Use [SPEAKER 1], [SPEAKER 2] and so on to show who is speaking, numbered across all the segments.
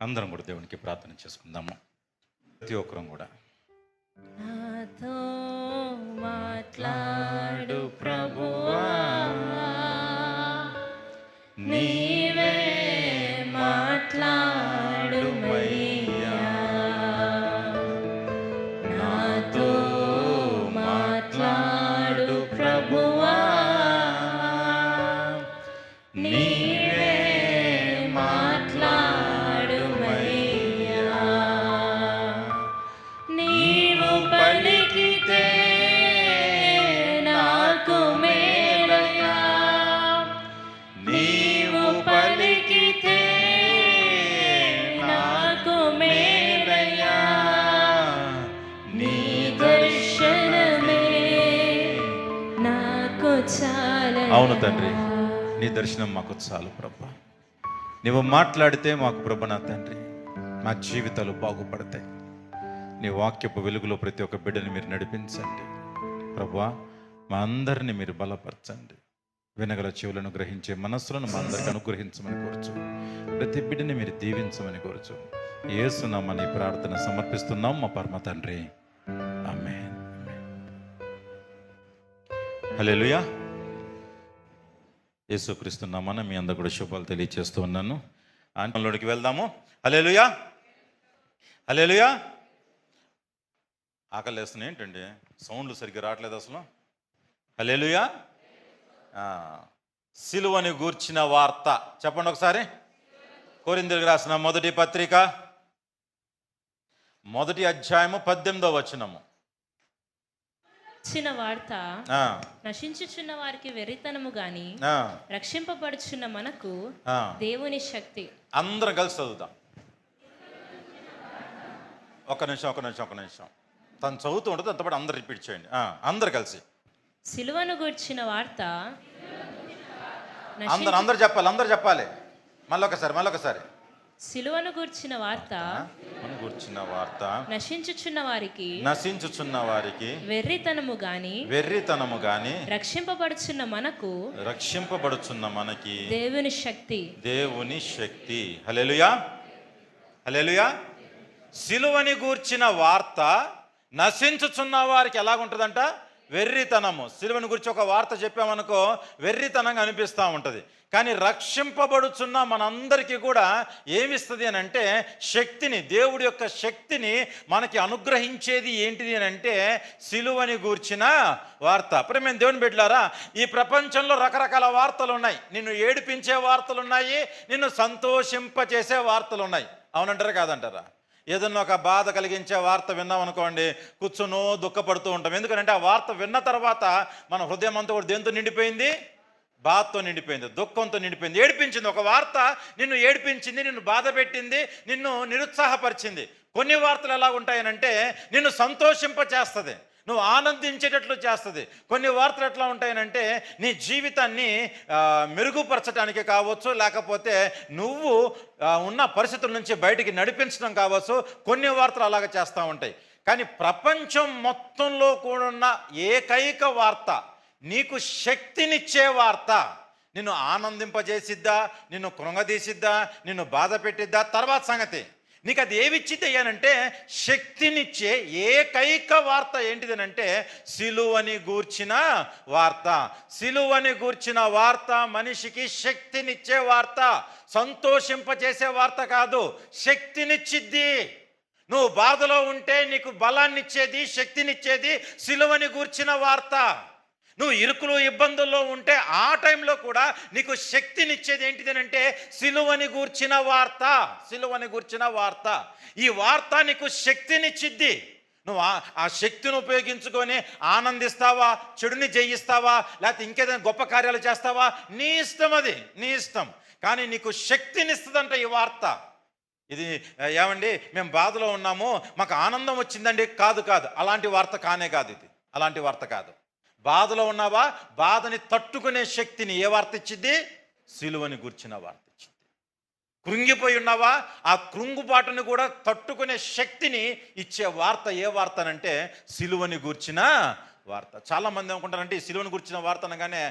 [SPEAKER 1] అందరం కూడా దేవునికి ప్రార్థన చేసుకుందాము. ప్రతి ఒక్కరం కూడా
[SPEAKER 2] నాతో మాట్లాడు ప్రభువా, నీవే మాట్లాడుమయ్యా. నాతో మాట్లాడు ప్రభువా, నీవే మాట్లాడుమయ్యా. నీవు పలికితే నాకు మేలయ్యా, నీవు పలికితే నాకు మేలయ్యా. నీ దర్శనమే నాకు చాలా.
[SPEAKER 1] అవును తండ్రి, నీ దర్శనం మాకు చాలు ప్రభా. నీవు మాట్లాడితే మాకు ప్రభు నా తండ్రి మా జీవితాలు బాగుపడతాయి. నీ వాక్యపు వెలుగులో ప్రతి ఒక్క బిడ్డని మీరు నడిపించండి ప్రభువా. మా అందరిని మీరు బలపరచండి. వినగల చెవులను గ్రహించే మనస్సులను మా అందరికి అనుగ్రహించమని కోరుచు. ప్రతి బిడ్డని మీరు దీవించమని కోరుచు. యేసునామని ప్రార్థన సమర్పిస్తున్నాం మా పరమ తండ్రి, ఆమేన్. హల్లెలూయా. యేసుక్రీస్తు నామమున మీ అందరూ కూడా శుభాలు తెలియజేస్తూ ఉన్నాను. ఆంటంలోనికి వెళ్దాము. హల్లెలూయా, హల్లెలూయా. ఆకలి వేస్తున్నాయి ఏంటండి, సౌండ్లు సరిగ్గా రావట్లేదు అసలు. హల్లెలూయా. సిలువని గూర్చిన వార్త చెప్పండి ఒకసారి. కొరింథీయులకు రాసిన మొదటి పత్రిక 1వ అధ్యాయము 18వ వచనము.
[SPEAKER 2] చిన్న వార్త నశించుచున్న వారికి వెర్రితనము గాని రక్షింపబడుచున్న మనకు దేవుని శక్తి.
[SPEAKER 1] అందరం కలిసి చదువుతాం. ఒక నిమిషం. తను చదువుతూ ఉంటుంది, అంతపాటు అందరు రిపీట్ చేయండి. అందరు కలిసి.
[SPEAKER 2] సిలువను గూర్చిన వార్త.
[SPEAKER 1] అందరు చెప్పాలి. మళ్ళొకసారి.
[SPEAKER 2] సిలువను గూర్చిన వార్త నశించుచున్న వారికి వెర్రితనము గాని రక్షింపబడుచున్న మనకి దేవుని శక్తి.
[SPEAKER 1] హల్లెలూయా, హల్లెలూయా. సిలువని గూర్చిన వార్త నశించుచున్న వారికి ఎలాగుంటుందంట? వెర్రితనము. సిలువని గురించి ఒక వార్త చెప్పామనుకో వెర్రితనంగా అనిపిస్తూ ఉంటుంది. కానీ రక్షింపబడుచున్న మనందరికీ కూడా ఏమిస్తుంది అని అంటే శక్తిని, దేవుడి యొక్క శక్తిని మనకి అనుగ్రహించేది ఏంటిది అని అంటే సిలువని గూర్చిన వార్త. ప్రియమైన దేవుని బిడ్డలారా, ఈ ప్రపంచంలో రకరకాల వార్తలు ఉన్నాయి. నిన్ను ఏడిపించే వార్తలు ఉన్నాయి, నిన్ను సంతోషింపచేసే వార్తలు ఉన్నాయి. అవునంటారా కాదంటారా? ఏదన్నా ఒక బాధ కలిగించే వార్త విన్నాం అనుకోండి, కూర్చొనో దుఃఖపడుతూ ఉంటాం. ఎందుకంటే ఆ వార్త విన్న తర్వాత మన హృదయం అంతా కూడా దేంతో నిండిపోయింది? బాధతో నిండిపోయింది, దుఃఖంతో నిండిపోయింది. ఏడిపించింది ఒక వార్త, నిన్ను ఏడిపించింది, నిన్ను బాధ పెట్టింది, నిన్ను నిరుత్సాహపరిచింది. కొన్ని వార్తలు ఎలా ఉంటాయనంటే నిన్ను సంతోషింపచేస్తుంది, నువ్వు ఆనందించేటట్లు చేస్తుంది. కొన్ని వార్తలు ఎట్లా ఉంటాయనంటే నీ జీవితాన్ని మెరుగుపరచడానికి కావచ్చు, లేకపోతే నువ్వు ఉన్న పరిస్థితుల నుంచి బయటికి నడిపించడం కావచ్చు. కొన్ని వార్తలు అలాగ చేస్తూ ఉంటాయి. కానీ ప్రపంచం మొత్తంలో కూడా ఉన్న ఏకైక వార్త, నీకు శక్తినిచ్చే వార్త, నిన్ను ఆనందింపజేసిద్దా, నిన్ను కృంగదీసిద్దా, నిన్ను బాధ పెట్టిద్దా తర్వాత సంగతి. నీకు అది ఏమిచ్చిద్ది అయ్యానంటే శక్తినిచ్చే ఏకైక వార్త ఏంటిదనంటే సిలువని గూర్చిన వార్త. సిలువని గూర్చిన వార్త మనిషికి శక్తినిచ్చే వార్త, సంతోషింపచేసే వార్త కాదు, శక్తినిచ్చిద్ది. నువ్వు బాధలో ఉంటే నీకు బలాన్నిచ్చేది, శక్తినిచ్చేది సిలువని గూర్చిన వార్త. నువ్వు ఇరుకులు ఇబ్బందుల్లో ఉంటే ఆ టైంలో కూడా నీకు శక్తినిచ్చేది ఏంటిదనంటే సిలువని గూర్చిన వార్త. సిలువని గూర్చిన వార్త. ఈ వార్త నీకు శక్తినిచ్చిద్ది. నువ్వు ఆ శక్తిని ఉపయోగించుకొని ఆనందిస్తావా, చెడుని జయిస్తావా, లేకపోతే ఇంకేదైనా గొప్ప కార్యాలు చేస్తావా, నీ ఇష్టం, అది నీ ఇష్టం. కానీ నీకు శక్తినిస్తుందంట ఈ వార్త. ఇది ఏమండి మేము బాధలో ఉన్నాము మాకు ఆనందం వచ్చిందండి, కాదు, అలాంటి వార్త కానే కాదు. ఇది అలాంటి వార్త కాదు. బాధలో ఉన్నావా, బాధని తట్టుకునే శక్తిని ఏ వార్త ఇచ్చింది? సిలువని గూర్చిన వార్త ఇచ్చింది. కృంగిపోయి ఉన్నావా, ఆ కృంగుబాటును కూడా తట్టుకునే శక్తిని ఇచ్చే వార్త ఏ వార్త అంటే సిలువని గూర్చిన వార్త. చాలామంది అనుకుంటారంటే ఈ సిలువను గురించిన వార్త అనగానే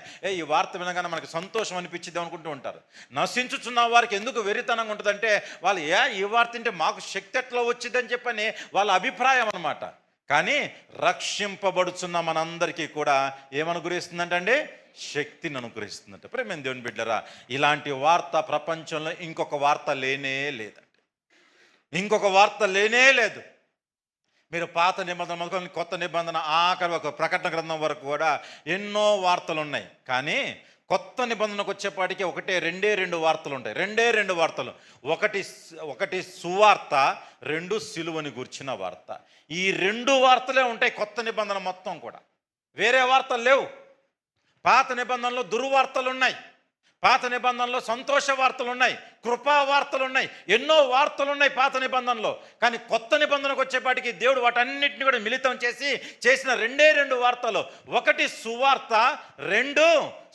[SPEAKER 1] ఈ వార్త వినగానే మనకి సంతోషం అనిపించింది అనుకుంటూ ఉంటారు. నశించుచున్న వారికి ఎందుకు వెరితనంగా ఉంటుందంటే వాళ్ళు ఈ వార్త అంటే మాకు శక్తి ఎట్లా వచ్చిందని చెప్పని వాళ్ళ అభిప్రాయం అనమాట. కానీ రక్షింపబడుచున్న మనందరికీ కూడా ఏమనుగ్రహిస్తుందంటే శక్తిని అనుగ్రహిస్తుందంట. ప్రేమ దేవుని బిడ్డలారా, ఇలాంటి వార్త ప్రపంచంలో ఇంకొక వార్త లేనే లేదండి. ఇంకొక వార్త లేనే లేదు. మీరు పాత నిబంధన మొదలుకొని కొత్త నిబంధన ఆఖరి ఒక ప్రకటన గ్రంథం వరకు కూడా ఎన్నో వార్తలు ఉన్నాయి. కానీ కొత్త నిబంధనకు వచ్చేపాటికి రెండే రెండు వార్తలు ఉంటాయి. రెండు వార్తలు. ఒకటి సువార్త, రెండు సిలువని గూర్చిన వార్త. ఈ రెండు వార్తలే ఉంటాయి కొత్త నిబంధన మొత్తం కూడా. వేరే వార్తలు లేవు. పాత నిబంధనలో దుర్వార్తలు ఉన్నాయి, పాత నిబంధనలో సంతోష వార్తలు ఉన్నాయి, కృపా వార్తలు ఉన్నాయి, ఎన్నో వార్తలు ఉన్నాయి పాత నిబంధనలో. కానీ కొత్త నిబంధనకు వచ్చేపాటికి దేవుడు వాటన్నిటిని కూడా మిళితం చేసిన రెండు వార్తలు. ఒకటి సువార్త, రెండు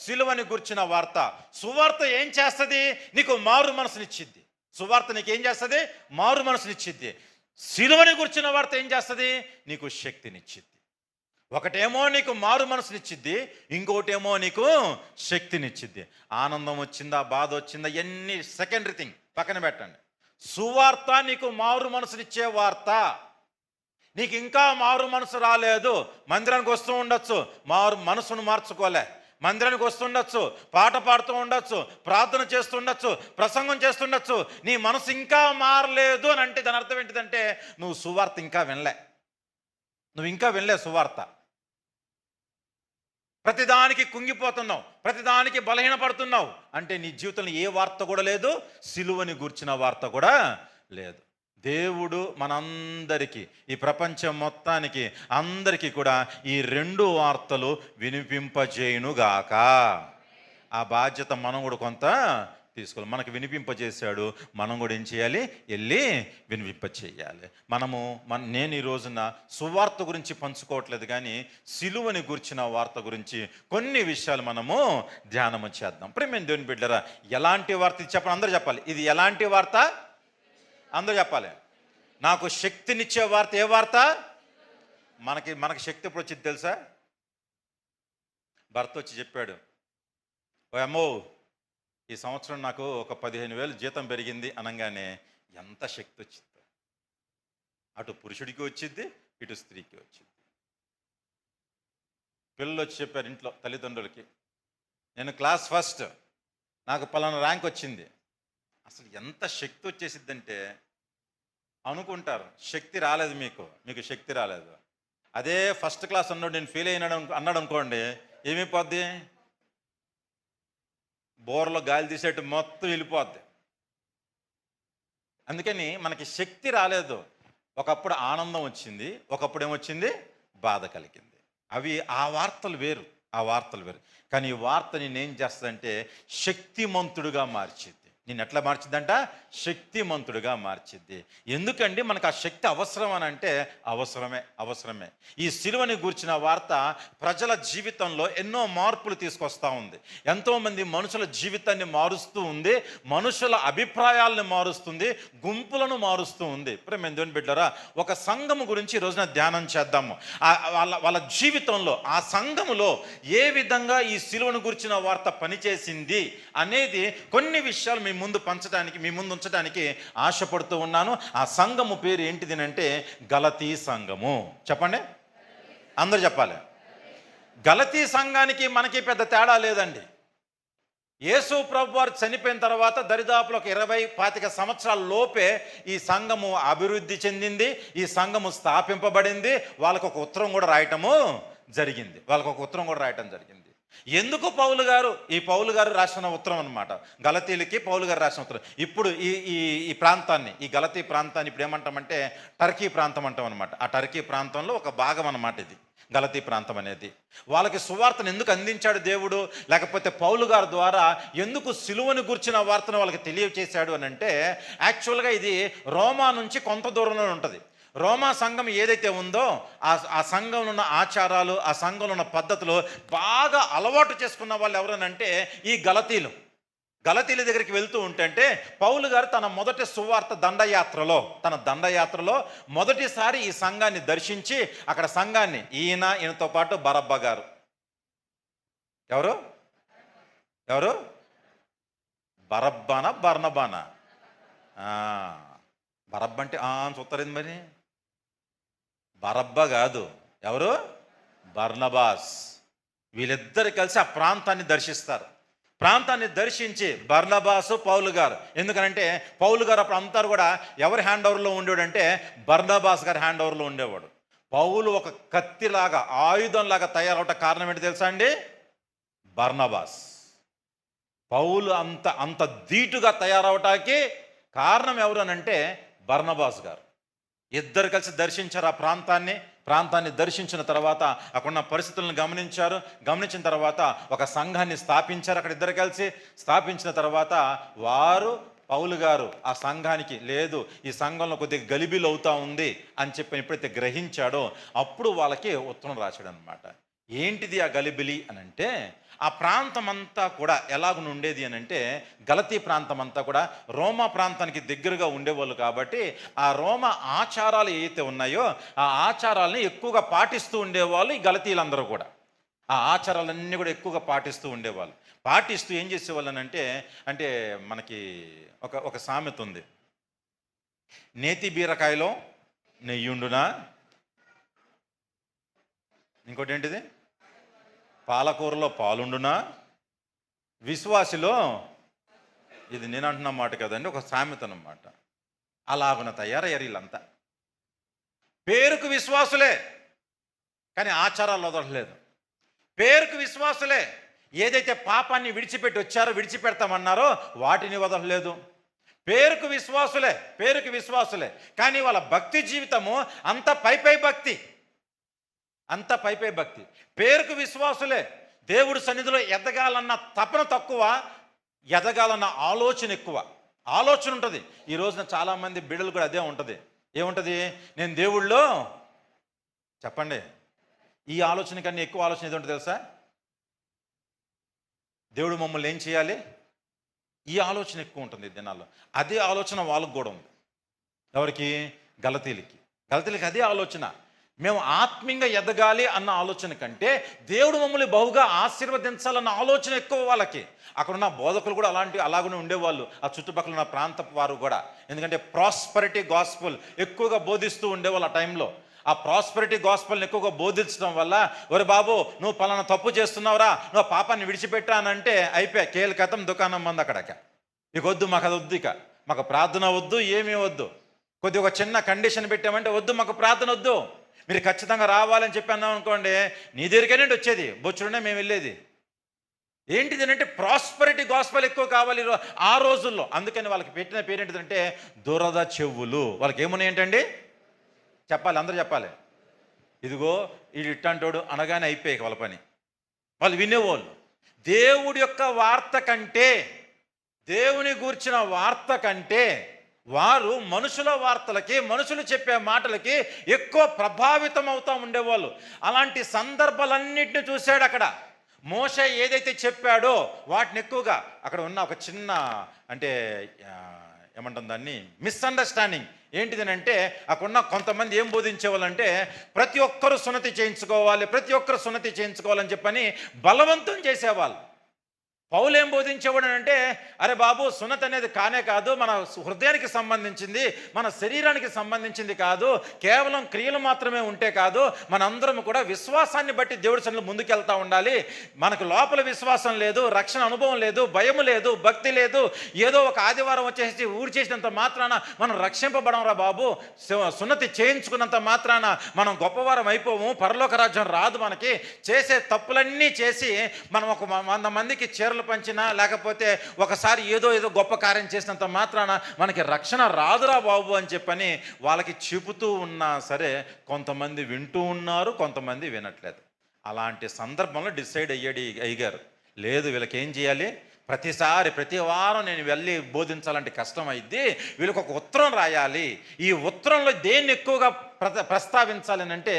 [SPEAKER 1] సిలువని గుర్చిన వార్త. సువార్త ఏం చేస్తుంది? నీకు మారు మనసునిచ్చిద్ది. సువార్త నీకు ఏం చేస్తుంది? మారు మనసునిచ్చిద్ది. సిలువని గుర్చిన వార్త ఏం చేస్తుంది? నీకు శక్తినిచ్చిద్ది. ఒకటేమో నీకు మారు మనసునిచ్చిద్ది, ఇంకోటేమో నీకు శక్తినిచ్చిద్ది. ఆనందం వచ్చిందా, బాధ వచ్చిందా, ఎన్ని సెకండరీ థింగ్ పక్కన పెట్టండి. సువార్త నీకు మారు మనసునిచ్చే వార్త. నీకు ఇంకా మారు మనసు రాలేదు, మందిరానికి వస్తూ ఉండొచ్చు, మనసును మార్చుకోలే, మందిరానికి వస్తుండొచ్చు, పాట పాడుతూ ఉండొచ్చు, ప్రార్థన చేస్తుండొచ్చు, ప్రసంగం చేస్తుండొచ్చు, నీ మనసు ఇంకా మారలేదు అని అంటే దాని అర్థం ఏంటిదంటే నువ్వు సువార్త ఇంకా వినలే సువార్త. ప్రతిదానికి కుంగిపోతున్నావు, ప్రతిదానికి బలహీనపడుతున్నావు అంటే నీ జీవితంలో ఏ వార్త కూడా లేదు, సిలువని గూర్చిన వార్త కూడా లేదు. దేవుడు మనందరికీ, ఈ ప్రపంచం మొత్తానికి అందరికీ కూడా ఈ రెండు వార్తలు వినిపింపజేయునుగాక. ఆ బాధ్యత మనం కూడా కొంత తీసుకోవాలి. మనకు వినిపింపజేశాడు, మనం కూడా ఏం చేయాలి? వెళ్ళి వినిపింపచేయాలి. నేను ఈ రోజున సువార్త గురించి పంచుకోవట్లేదు, కానీ సిలువని గురించిన వార్త గురించి కొన్ని విషయాలు మనము ధ్యానము చేద్దాం. ప్రేమ దేవుని బిడ్డరా, ఎలాంటి వార్త ఇది చెప్పండి, అందరూ చెప్పాలి. ఇది ఎలాంటి వార్త? అందరూ చెప్పాలి. నాకు శక్తినిచ్చే వార్త. ఏ వార్త? మనకి శక్తి ఎప్పుడు వచ్చింది తెలుసా? భర్త వచ్చి చెప్పాడు, ఓ అమ్మో ఈ సంవత్సరం నాకు ఒక 15,000 జీతం పెరిగింది అనగానే ఎంత శక్తి వచ్చింది. అటు పురుషుడికి వచ్చింది, ఇటు స్త్రీకి వచ్చింది. పిల్లలు వచ్చి చెప్పారు ఇంట్లో తల్లిదండ్రులకి, నేను క్లాస్ ఫస్ట్, నాకు పలానా ర్యాంక్ వచ్చింది. అసలు ఎంత శక్తి వచ్చేసిద్దంటే అనుకుంటారు శక్తి రాలేదు, మీకు శక్తి రాలేదు. అదే ఫస్ట్ క్లాస్ అన్నాడు నేను ఫెయిల్ అన్నాడు అనుకోండి, ఏమైపోద్ది? బోర్లో గాలి తీసేట్టు మొత్తం వెళ్ళిపోద్ది. అందుకని మనకి శక్తి రాలేదు. ఒకప్పుడు ఆనందం వచ్చింది, ఒకప్పుడు ఏమొచ్చింది? బాధ కలిగింది. ఆ వార్తలు వేరు. కానీ ఈ వార్త నేనేం చేస్తుందంటే శక్తిమంతుడుగా మార్చింది. నేను ఎట్లా మార్చిద్దంట? శక్తిమంతుడిగా మార్చిద్ది. ఎందుకండి మనకు ఆ శక్తి అవసరం అని అంటే అవసరమే. ఈ సిలువని గూర్చిన వార్త ప్రజల జీవితంలో ఎన్నో మార్పులు తీసుకొస్తా ఉంది. ఎంతోమంది మనుషుల జీవితాన్ని మారుస్తూ ఉంది, మనుషుల అభిప్రాయాలను మారుస్తుంది, గుంపులను మారుస్తూ ఉంది. ఇప్పుడు మేము దేవుని బిడ్డలారా, ఒక సంఘము గురించి ఈ రోజున ధ్యానం చేద్దాము. వాళ్ళ జీవితంలో ఆ సంఘములో ఏ విధంగా ఈ సిలువను గూర్చిన వార్త పనిచేసింది అనేది కొన్ని విషయాలు మీ ముందు ఉంచడానికి ఆశపడుతూ ఉన్నాను. ఆ సంఘము పేరు ఏంటిది అంటే గలతీ సంఘము. చెప్పండి, అందరూ చెప్పాలి. గలతీ సంఘానికి మనకి పెద్ద తేడా లేదండి. యేసు ప్రభు వారు చనిపోయిన తర్వాత దరిదాపులో 20-25 సంవత్సరాల లోపే ఈ సంఘము అభివృద్ధి చెందింది, ఈ సంఘము స్థాపింపబడింది. వాళ్ళకు ఒక ఉత్తరం కూడా రాయటం జరిగింది. ఎందుకు పౌలు గారు రాసిన ఉత్తరం అన్నమాట. గలతీలకి పౌలు గారు రాసిన ఉత్తరం. ఇప్పుడు ఈ ప్రాంతాన్ని, ఈ గలతీ ప్రాంతాన్ని ఇప్పుడు ఏమంటామంటే టర్కీ ప్రాంతం అంటాం అనమాట. ఆ టర్కీ ప్రాంతంలో ఒక భాగం అన్నమాట ఇది గలతీ ప్రాంతం అనేది. వాళ్ళకి సువార్తను ఎందుకు అందించాడు దేవుడు, లేకపోతే పౌలు గారి ద్వారా ఎందుకు సిలువను గుర్చిన వార్తను వాళ్ళకి తెలియచేశాడు అని అంటే, యాక్చువల్గా ఇది రోమా నుంచి కొంత దూరంలో ఉంటుంది. రోమా సంఘం ఏదైతే ఉందో ఆ సంఘంలో ఉన్న ఆచారాలు, ఆ సంఘంలో ఉన్న పద్ధతులు బాగా అలవాటు చేసుకున్న వాళ్ళు ఎవరనంటే ఈ గలతీల దగ్గరికి వెళ్తూ ఉంటే పౌలు గారు తన మొదటి సువార్త దండయాత్రలో మొదటిసారి ఈ సంఘాన్ని దర్శించి అక్కడ సంఘాన్ని ఈయనతో పాటు బరబ్బా గారు, ఎవరు బరబ్బానా బర్నబానా? బరబ్బ అంటే చూస్తారేంది మరి, బరబ్బా కాదు, ఎవరు? బర్నబాస్. వీళ్ళిద్దరు కలిసి ఆ ప్రాంతాన్ని దర్శిస్తారు. ప్రాంతాన్ని దర్శించి బర్నబాసు, పౌలు గారు, ఎందుకనంటే పౌలు గారు అప్పుడు అంతా కూడా ఎవరి హ్యాండ్ ఓవర్లో ఉండేవాడంటే బర్నబాస్ గారి హ్యాండ్ ఓవర్లో ఉండేవాడు. పౌలు ఒక కత్తిలాగా, ఆయుధంలాగా తయారవట కారణం ఏంటి తెలుసా అండి? బర్నబాస్. పౌలు అంత ధీటుగా తయారవటానికి కారణం ఎవరు అనంటే బర్నబాస్ గారు. ఇద్దరు కలిసి దర్శించారు ఆ ప్రాంతాన్ని దర్శించిన తర్వాత అక్కడున్న పరిస్థితులను గమనించిన తర్వాత ఒక సంఘాన్ని స్థాపించారు. అక్కడ ఇద్దరు కలిసి స్థాపించిన తర్వాత పౌలు గారు ఆ సంఘానికి, లేదు ఈ సంఘంలో కొద్దిగా గలిబిలు అవుతా ఉంది అని చెప్పి ఎప్పుడైతే గ్రహించాడో అప్పుడు వాళ్ళకి ఉత్తరం రాశాడు అనమాట. ఏంటిది ఆ గలిబిలి అని అంటే, ఆ ప్రాంతం అంతా కూడా ఎలాగుండేది అని అంటే, గలతీ ప్రాంతం అంతా కూడా రోమా ప్రాంతానికి దగ్గరగా ఉండేవాళ్ళు కాబట్టి ఆ రోమా ఆచారాలు ఏవైతే ఉన్నాయో ఆ ఆచారాలని ఎక్కువగా పాటిస్తూ ఉండేవాళ్ళు ఈ గలతీలందరూ కూడా. ఆ ఆచారాలన్నీ కూడా ఎక్కువగా పాటిస్తూ ఉండేవాళ్ళు. పాటిస్తూ ఏం చేసేవాళ్ళు అంటే మనకి ఒక సామెత ఉంది, నేతి బీరకాయలో నెయ్యుండునా, ఇంకోటి ఏంటిది, పాలకూరలో పాలుండునా, విశ్వాసిలో, ఇది నేను అంటున్న మాట కదండి, ఒక సామెత అన్నమాట. అలాగున తయారయ్యారు వీళ్ళంతా. పేరుకు విశ్వాసులే కానీ ఆచారాలు వదలలేదు. పేరుకు విశ్వాసులే, ఏదైతే పాపాన్ని విడిచిపెడతామన్నారో వాటిని వదలలేదు. పేరుకు విశ్వాసులే కానీ వాళ్ళ భక్తి జీవితము అంత పై భక్తి. పేరుకు విశ్వాసులే, దేవుడి సన్నిధిలో ఎదగాలన్న తపన తక్కువ, ఎదగాలన్న ఆలోచన ఎక్కువ. ఆలోచన ఉంటుంది. ఈ రోజున చాలామంది బిడ్డలు కూడా అదే ఉంటుంది. ఏముంటుంది? నేను దేవుళ్ళో, చెప్పండి, ఈ ఆలోచన కన్నా ఎక్కువ ఆలోచన ఏది ఉంటుంది తెలుసా? దేవుడు మమ్మల్ని ఏం చేయాలి, ఈ ఆలోచన ఎక్కువ ఉంటుంది ఈ దినాల్లో. అదే ఆలోచన వాళ్ళకు కూడా ఉంది. ఎవరికి? గలతీలకి అదే ఆలోచన. మేము ఆత్మీయంగా ఎదగాలి అన్న ఆలోచన కంటే దేవుడు మమ్మల్ని బహుగా ఆశీర్వదించాలన్న ఆలోచన ఎక్కువ వాళ్ళకి. అక్కడున్న బోధకులు కూడా అలాగనే ఉండేవాళ్ళు, ఆ చుట్టుపక్కల ఉన్న ప్రాంతపు వారు కూడా. ఎందుకంటే ప్రాస్పరిటీ గాస్పుల్ ఎక్కువగా బోధిస్తూ ఉండేవాళ్ళు ఆ టైంలో. ఆ ప్రాస్పరిటీ గాస్పుల్ని ఎక్కువగా బోధించడం వల్ల, ఒరే బాబు నువ్వు పలానా తప్పు చేస్తున్నావురా, నువ్వు పాపాన్ని విడిచిపెట్టానంటే అయిపోయా, కేలకతం దుకాణం మంది అక్కడక. ఇక వద్దు, మాకు అది వద్దు, ఇక మాకు ప్రార్థన వద్దు, ఏమీ వద్దు. కొద్దిగా ఒక చిన్న కండిషన్ పెట్టామంటే వద్దు, మాకు ప్రార్థన వద్దు, మీరు ఖచ్చితంగా రావాలని చెప్పి అన్నాం అనుకోండి, నీ దగ్గరికేనండి వచ్చేది, బొచ్చుడునే మేము వెళ్ళేది. ఏంటిది అంటే ప్రాస్పరిటీ గాస్పల్ ఎక్కువ కావాలి ఆ రోజుల్లో. అందుకని వాళ్ళకి పెట్టిన పేరు ఏంటిదంటే దురద చెవులు. వాళ్ళకి ఏమున్నాయి ఏంటండి? చెప్పాలి, అందరూ చెప్పాలి. ఇదిగో వీడు ఇట్టంటోడు అనగానే అయిపోయాయి వాళ్ళ పని. వాళ్ళు వినేవాళ్ళు. దేవుడి యొక్క వార్త కంటే, దేవుని గూర్చిన వార్త కంటే వారు మనుషుల వార్తలకి, మనుషులు చెప్పే మాటలకి ఎక్కువ ప్రభావితం అవుతూ ఉండేవాళ్ళు. అలాంటి సందర్భాలన్నింటినీ చూశాడు అక్కడ. మోషే ఏదైతే చెప్పాడో వాటిని ఎక్కువగా అక్కడ ఉన్న ఒక చిన్న అంటే ఏమంటాం దాన్ని, మిస్అండర్స్టాండింగ్ ఏంటిదని అంటే, అక్కడున్న కొంతమంది ఏం బోధించేవాళ్ళంటే ప్రతి ఒక్కరూ సున్నతి చేయించుకోవాలని చెప్పని బలవంతం చేసేవాళ్ళు. పౌలు ఏం బోధించేవాడు అంటే, అరే బాబు, సున్నతి అనేది కానే కాదు, మన హృదయానికి సంబంధించింది, మన శరీరానికి సంబంధించింది కాదు, కేవలం క్రియలు మాత్రమే ఉంటే కాదు, మనందరం కూడా విశ్వాసాన్ని బట్టి దేవుడి సన్నిధిలో ముందుకెళ్తా ఉండాలి. మనకు లోపల విశ్వాసం లేదు, రక్షణ అనుభవం లేదు, భయం లేదు, భక్తి లేదు, ఏదో ఒక ఆదివారం వచ్చేసి ఊరు చేసినంత మాత్రాన మనం రక్షింపబడం రా బాబు, సున్నతి చేయించుకున్నంత మాత్రాన మనం గొప్పవారం అయిపోము, పరలోక రాజ్యం రాదు. మనకి చేసే తప్పులన్నీ చేసి మనం ఒక 100 మందికి చీరలు పంచినా, లేకపోతే ఒకసారి ఏదో గొప్ప కార్యం చేసినంత మాత్రాన మనకి రక్షణ రాదురా బాబు అని చెప్పని వాళ్ళకి చెబుతూ ఉన్నా సరే కొంతమంది వింటూ ఉన్నారు, కొంతమంది వినట్లేదు. అలాంటి సందర్భంలో డిసైడ్ అయ్యారు, లేదు వీళ్ళకి ఏం చేయాలి, ప్రతి వారం నేను వెళ్ళి బోధించాలంటే కష్టం అయింది, వీళ్ళకి ఒక ఉత్తరం రాయాలి. ఈ ఉత్తరంలో దేన్ని ఎక్కువగా ప్రస్తావించాలని అంటే,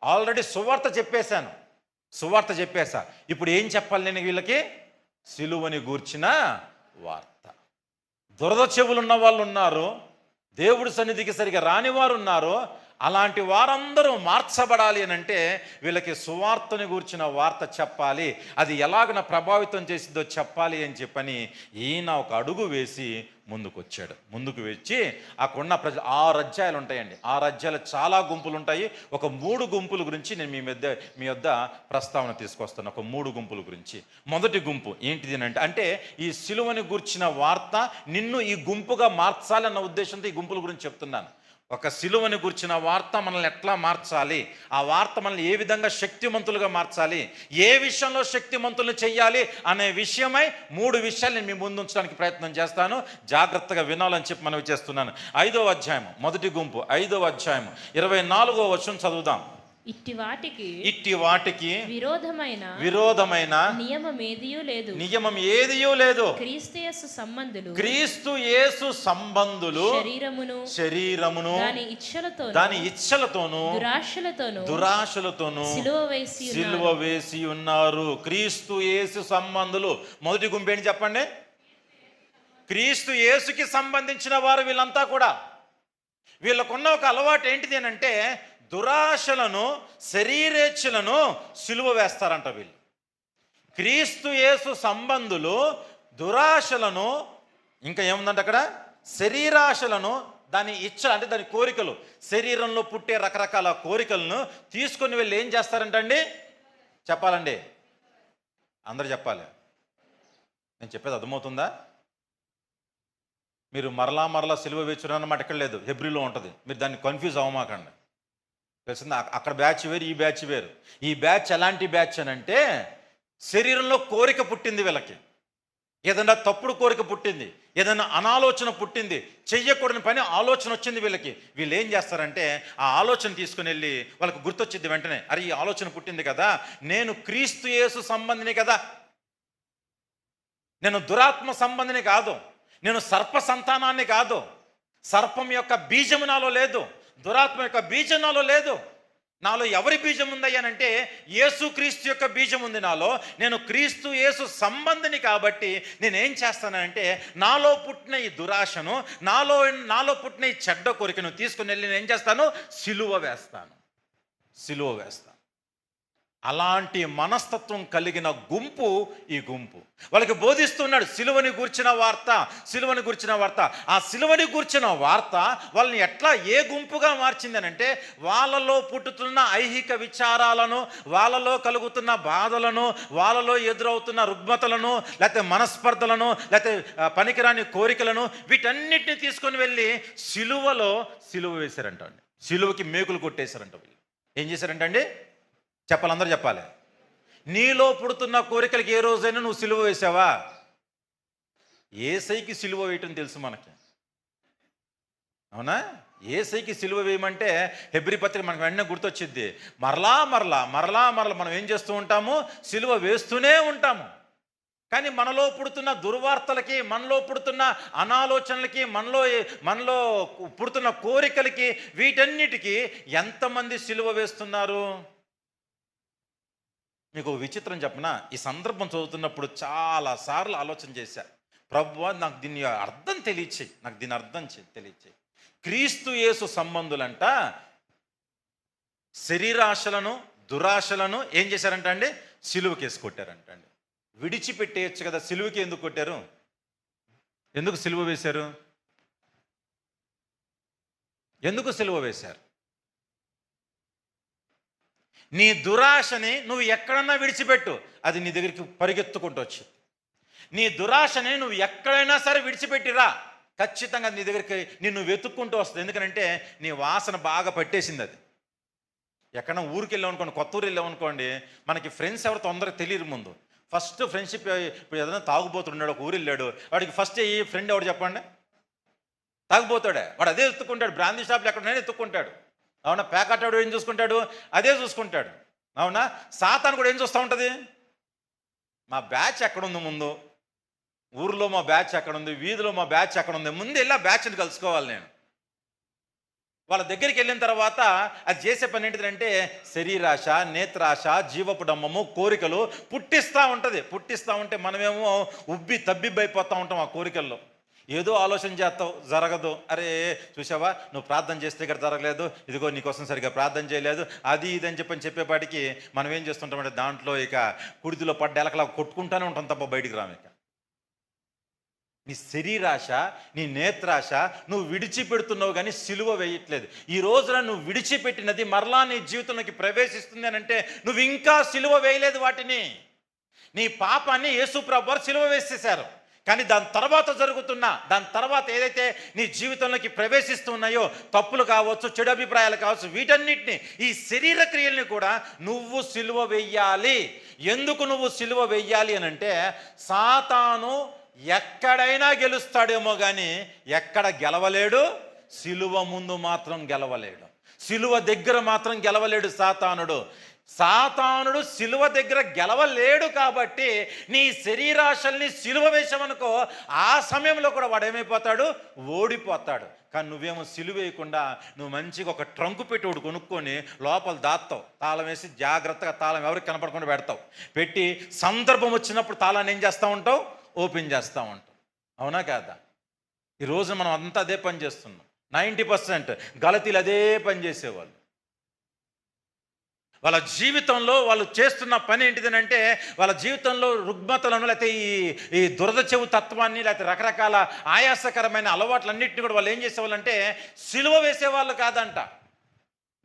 [SPEAKER 1] ఆల్రెడీ సువార్త చెప్పేశా, ఇప్పుడు ఏం చెప్పాలి నేను వీళ్ళకి? సిలువని గూర్చిన వార్త. దురద చెవులు ఉన్న వాళ్ళు ఉన్నారు, దేవుడి సన్నిధికి సరిగా రాని వారు ఉన్నారు. అలాంటి వారందరూ మార్చబడాలి అని అంటే వీళ్ళకి సువార్తని గూర్చిన వార్త చెప్పాలి, అది ఎలాగన ప్రభావితం చేసిందో చెప్పాలి అని చెప్పని ఈయన ఒక అడుగు వేసి ముందుకు వచ్చాడు. ముందుకు వచ్చి అక్కడున్న 6 అధ్యాయాలు ఉంటాయండి. 6 అధ్యాయాలు చాలా గుంపులు ఉంటాయి. ఒక 3 గుంపుల గురించి నేను మీ వద్ద ప్రస్తావన తీసుకొస్తాను. ఒక 3 గుంపుల గురించి. మొదటి గుంపు ఏంటిది అంటే ఈ సిలువని గూర్చిన వార్త నిన్ను ఈ గుంపుగా మార్చాలన్న ఉద్దేశంతో ఈ గుంపుల గురించి చెప్తున్నాను. ఒక సిలువని గుర్చిన వార్త మనల్ని ఎట్లా మార్చాలి, ఆ వార్త మనల్ని ఏ విధంగా శక్తిమంతులుగా మార్చాలి, ఏ విషయంలో శక్తిమంతులు చెయ్యాలి అనే విషయమై 3 విషయాలు నేను మీ ముందు ఉంచడానికి ప్రయత్నం చేస్తాను. జాగ్రత్తగా వినాలని చెప్పి మనవి చేస్తున్నాను. 5వ అధ్యాయం, మొదటి గుంపు 5వ అధ్యాయం 24వ వచనం చదువుదాం.
[SPEAKER 2] ఇట్టి వాటికి
[SPEAKER 1] విరోధమైన నియమం ఏదియూ లేదు. క్రీస్తు యేసు సంబంధులు శరీరమును దాని ఇచ్చలతోను దురాశలతోను సిలువ వేసి ఉన్నారు. క్రీస్తు యేసు సంబంధులు. మొదటి గుంపు ఏంటి చెప్పండి? క్రీస్తు యేసుకి సంబంధించిన వారు వీళ్ళంతా కూడా. వీళ్ళకున్న ఒక అలవాటు ఏంటిది అని అంటే దురాశలను, శరీరేచ్ఛలను సిలువ వేస్తారంట వీళ్ళు. క్రీస్తు యేసు సంబంధులు దురాశలను, ఇంకా ఏముందంటే అక్కడ శరీరాశలను, దాని ఇచ్చ అంటే దాని కోరికలు, శరీరంలో పుట్టే రకరకాల కోరికలను తీసుకొని వీళ్ళు ఏం చేస్తారంటండి? చెప్పాలండి, అందరు చెప్పాలి. నేను చెప్పేది అర్థమవుతుందా? మీరు మరలా సిలువ వేచురు అన్నమాట ఎక్కడ లేదు, హెబ్రీలో ఉంటుంది. మీరు దాన్ని కన్ఫ్యూజ్ అవ్వమాకండి. తెలిసిందా? అక్కడ బ్యాచ్ వేరు, ఈ బ్యాచ్ వేరు. ఈ బ్యాచ్ ఎలాంటి బ్యాచ్ అని అంటే శరీరంలో కోరిక పుట్టింది వీళ్ళకి, ఏదైనా తప్పుడు కోరిక పుట్టింది, ఏదైనా అనాలోచన పుట్టింది, చెయ్యకూడని పని ఆలోచన వచ్చింది వీళ్ళకి. వీళ్ళు ఏం చేస్తారంటే ఆ ఆలోచన తీసుకుని వెళ్ళి వాళ్ళకి గుర్తొచ్చింది వెంటనే, అరే ఈ ఆలోచన పుట్టింది కదా, నేను క్రీస్తు యేసు సంబంధిని కదా, నేను దురాత్మ సంబంధిని కాదు, నేను సర్ప సంతానాన్ని కాదు, సర్పం యొక్క బీజము నాలో లేదు, దురాత్మ యొక్క బీజం నాలో లేదు. నాలో ఎవరి బీజం ఉందయ్యానంటే యేసు క్రీస్తు యొక్క బీజం ఉంది నాలో. నేను క్రీస్తు యేసు సంబంధిని కాబట్టి నేనేం చేస్తానంటే నాలో పుట్టిన ఈ దురాశను, నాలో పుట్టిన ఈ చెడ్డ కోరికను తీసుకుని వెళ్ళి నేను ఏం చేస్తాను? సిలువ వేస్తాను. అలాంటి మనస్తత్వం కలిగిన గుంపు ఈ గుంపు. వాళ్ళకి బోధిస్తున్నాడు సిలువని గూర్చిన వార్త. ఆ సిలువని గూర్చిన వార్త వాళ్ళని ఎట్లా, ఏ గుంపుగా మార్చిందనంటే వాళ్ళలో పుట్టుతున్న ఐహిక విచారాలను, వాళ్ళలో కలుగుతున్న బాధలను, వాళ్ళలో ఎదురవుతున్న రుగ్మతలను, లేకపోతే మనస్పర్ధలను, లేకపోతే పనికిరాని కోరికలను, వీటన్నిటిని తీసుకొని వెళ్ళి సిలువ వేశారంట. సిలువకి మేకులు కొట్టేశారంట. వీళ్ళు ఏం చేశారంట అండి? చెప్పాలి, అందరూ చెప్పాలి. నీలో పుడుతున్న కోరికలకి ఏ రోజైనా నువ్వు సిలువ వేసావా? యేసయ్యకి సిలువ వేయటం తెలుసు మనకి, అవునా? యేసయ్యకి సిలువ వేయమంటే హెబ్రీ పత్రిక మనకు వెంటనే గుర్తొచ్చింది. మరలా మనం ఏం చేస్తూ ఉంటాము? సిలువ వేస్తూనే ఉంటాము. కానీ మనలో పుడుతున్న దుర్వార్తలకి, మనలో పుడుతున్న అనాలోచనలకి, మనలో పుడుతున్న కోరికలకి, వీటన్నిటికీ ఎంతమంది సిలువ వేస్తున్నారు? మీకు విచిత్రం చెప్పనా? ఈ సందర్భం చదువుతున్నప్పుడు చాలాసార్లు ఆలోచన చేశా, ప్రభువా నాకు దీని అర్థం తెలియచేయి. క్రీస్తు యేసు సంబంధులంట శరీరాశలను, దురాశలను ఏం చేశారంట అండి? సిలువకి వేసి కొట్టారంట అండి. విడిచిపెట్టేయచ్చు కదా, సిలువకి ఎందుకు కొట్టారు? ఎందుకు సిలువ వేశారు? ఎందుకు సిలువ వేశారు? నీ దురాశని నువ్వు ఎక్కడన్నా విడిచిపెట్టు, అది నీ దగ్గరికి పరిగెత్తుకుంటూ వచ్చింది. నీ దురాశని నువ్వు ఎక్కడైనా సరే విడిచిపెట్టిరా, ఖచ్చితంగా నీ దగ్గరికి నిన్ను వెతుక్కుంటూ వస్తుంది. ఎందుకంటే నీ వాసన బాగా పట్టేసింది. అది ఎక్కడన్నా ఊరికి వెళ్ళామనుకోండి, కొత్త ఊరు వెళ్ళామనుకోండి, మనకి ఫ్రెండ్స్ ఎవరు తొందరగా తెలియదు. ముందు ఫస్ట్ ఫ్రెండ్షిప్, ఇప్పుడు ఏదైనా తాగుబోతున్నాడు, ఒక ఊరు వెళ్ళాడు, వాడికి ఫస్ట్ ఈ ఫ్రెండ్ ఎవడు చెప్పండి? తాగుబోతాడే. వాడు అదే ఎత్తుక్కుంటాడు. బ్రాందీ షాప్లో ఎక్కడైనా ఎత్తుక్కుంటాడు, అవునా? ప్యాకెట్ ఏం చూసుకుంటాడు? అదే చూసుకుంటాడు, అవునా? సాతాను కూడా ఏం చూస్తూ ఉంటుంది? మా బ్యాచ్ ఎక్కడుంది, ముందు ఊర్లో మా బ్యాచ్ ఎక్కడుంది, వీధిలో మా బ్యాచ్ ఎక్కడుంది, ముందు వెళ్ళి ఆ బ్యాచ్ని కలుసుకోవాలి నేను. వాళ్ళ దగ్గరికి వెళ్ళిన తర్వాత అది చేసే పని ఏంటిదంటే శరీరాశ, నేత్రాశ, జీవపు డమ్మము, కోరికలు పుట్టిస్తూ ఉంటే మనమేమో ఉబ్బి తబ్బిబ్బైపోతూ ఉంటాం ఆ కోరికల్లో. ఏదో ఆలోచన చేస్తావు, జరగదు. అరే చూసావా, నువ్వు ప్రార్థన చేస్తే ఇక్కడ జరగలేదు, ఇదిగో నీకోసం సరిగ్గా ప్రార్థన చేయలేదు, అది ఇది అని చెప్పేపాటికి మనం ఏం చేస్తుంటామంటే దాంట్లో ఇక కుడితిలో పడ్డ ఎలకలా కొట్టుకుంటానే ఉంటాం తప్ప బయటికి రాము. ఇక నీ శరీరాశ, నీ నేత్రాశ నువ్వు విడిచిపెడుతున్నావు కానీ సిలువ వేయట్లేదు. ఈ రోజున నువ్వు విడిచిపెట్టినది మరలా నీ జీవితంలోకి ప్రవేశిస్తుంది అని అంటే నువ్వు ఇంకా సిలువ వేయలేదు వాటిని. నీ పాపాన్ని యేసు ప్రభువారు సిలువ వేసేశారు. కానీ దాని తర్వాత ఏదైతే నీ జీవితంలోకి ప్రవేశిస్తున్నాయో, తప్పులు కావచ్చు, చెడు అభిప్రాయాలు కావచ్చు, వీటన్నిటిని, ఈ శరీర క్రియల్ని కూడా నువ్వు సిలువ వెయ్యాలి. ఎందుకు నువ్వు సిలువ వెయ్యాలి అని అంటే సాతాను ఎక్కడైనా గెలుస్తాడేమో కానీ ఎక్కడ గెలవలేడు, సిలువ ముందు మాత్రం గెలవలేడు, సిలువ దగ్గర మాత్రం గెలవలేడు సాతానుడు సిలువ దగ్గర గెలవలేడు. కాబట్టి నీ శరీరాశల్ని సిలువ వేసామనుకో, ఆ సమయంలో కూడా వాడు ఏమైపోతాడు, ఓడిపోతాడు. కానీ నువ్వేమో సిలువ వేయకుండా నువ్వు మంచిగా ఒక ట్రంకు పెట్టి ఒకటి కొనుక్కొని లోపల దాస్తావు, తాళం వేసి జాగ్రత్తగా, తాళం ఎవరికి కనపడకుండా పెడతావు. పెట్టి సందర్భం వచ్చినప్పుడు తాళాన్ని ఏం చేస్తూ ఉంటావు, ఓపెన్ చేస్తూ ఉంటాం. అవునా కాదా? ఈరోజు మనం అంతా అదే పని చేస్తున్నాం. 90% గలతీలు అదే పని చేసేవాళ్ళు. వాళ్ళ జీవితంలో వాళ్ళు చేస్తున్న పని ఏంటిదనంటే, వాళ్ళ జీవితంలో రుగ్మతలను, లేకపోతే ఈ దురద చెవు తత్వాన్ని, లేకపోతే రకరకాల ఆయాసకరమైన అలవాట్లన్నింటినీ కూడా వాళ్ళు ఏం చేసేవాళ్ళంటే సిలువ వేసేవాళ్ళు కాదంట,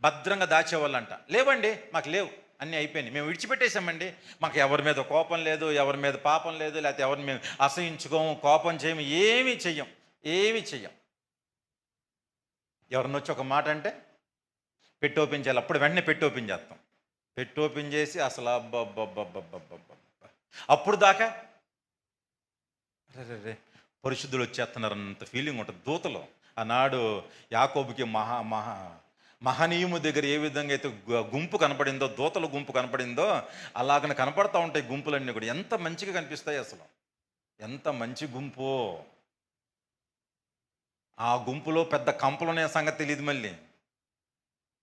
[SPEAKER 1] భద్రంగా దాచేవాళ్ళంట. లేవండి, మాకు లేవు, అన్నీ అయిపోయినాయి, మేము విడిచిపెట్టేసామండి, మాకు ఎవరి మీద కోపం లేదు, ఎవరి మీద పాపం లేదు, లేకపోతే ఎవరిని మేము అసహించుకోము, కోపం చేయము, ఏమీ చెయ్యం. ఎవరిని వచ్చి ఒక మాట అంటే పెట్టి ఓపెన్ చేయాలి, అప్పుడు వెంటనే పెట్టి ఓపెన్ చేస్తాం. పెట్టి ఓపెన్ చేసి అసలు అప్పుడు దాకా రే పరిశుద్ధులు వచ్చేస్తున్నారు అన్నంత ఫీలింగ్ ఉంటుంది దూతలో. ఆనాడు యాకోబుకి మహనీయము దగ్గర ఏ విధంగా అయితే గుంపు కనపడిందో, దూతల గుంపు కనపడిందో, అలాగనే కనపడతా ఉంటాయి గుంపులన్నీ కూడా. ఎంత మంచిగా కనిపిస్తాయి అసలు, ఎంత మంచి గుంపు. ఆ గుంపులో పెద్ద కంపలునే సంగతి తెలియదు మళ్ళీ.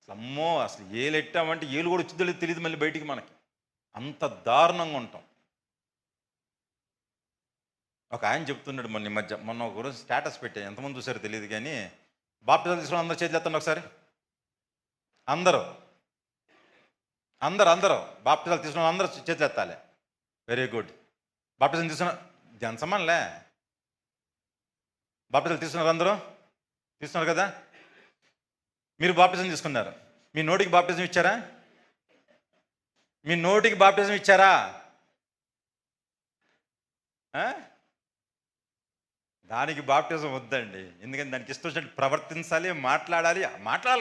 [SPEAKER 1] అమ్మో, అసలు ఏలు ఎట్టామంటే ఏలు కూడా వచ్చిందో తెలియదు మళ్ళీ బయటికి. మనకి అంత దారుణంగా ఉంటాం. ఒక ఆయన చెప్తున్నాడు మొన్న ఒక రోజు స్టేటస్ పెట్టా, ఎంతమంది చూసారో తెలియదు కానీ, బాప్టిజం తీసుకుని అందరూ చేతులు ఎత్తండి ఒకసారి. అందరూ బాప్టిజాలు తీసుకున్న అందరూ చేతులు ఎత్తాలి. Very good. బాప్టిజం తీసుకున్న జనసమాన్లే, బాప్టిజాలు తీసుకున్నారు కదా. మీరు బాప్టిజం తీసుకున్నారు, మీ నోటికి బాప్టిజం ఇచ్చారా? దానికి బాప్టిజం వద్దండి. ఎందుకంటే దానికి ఇష్టం వచ్చినట్టు ప్రవర్తించాలి, మాట్లాడాలి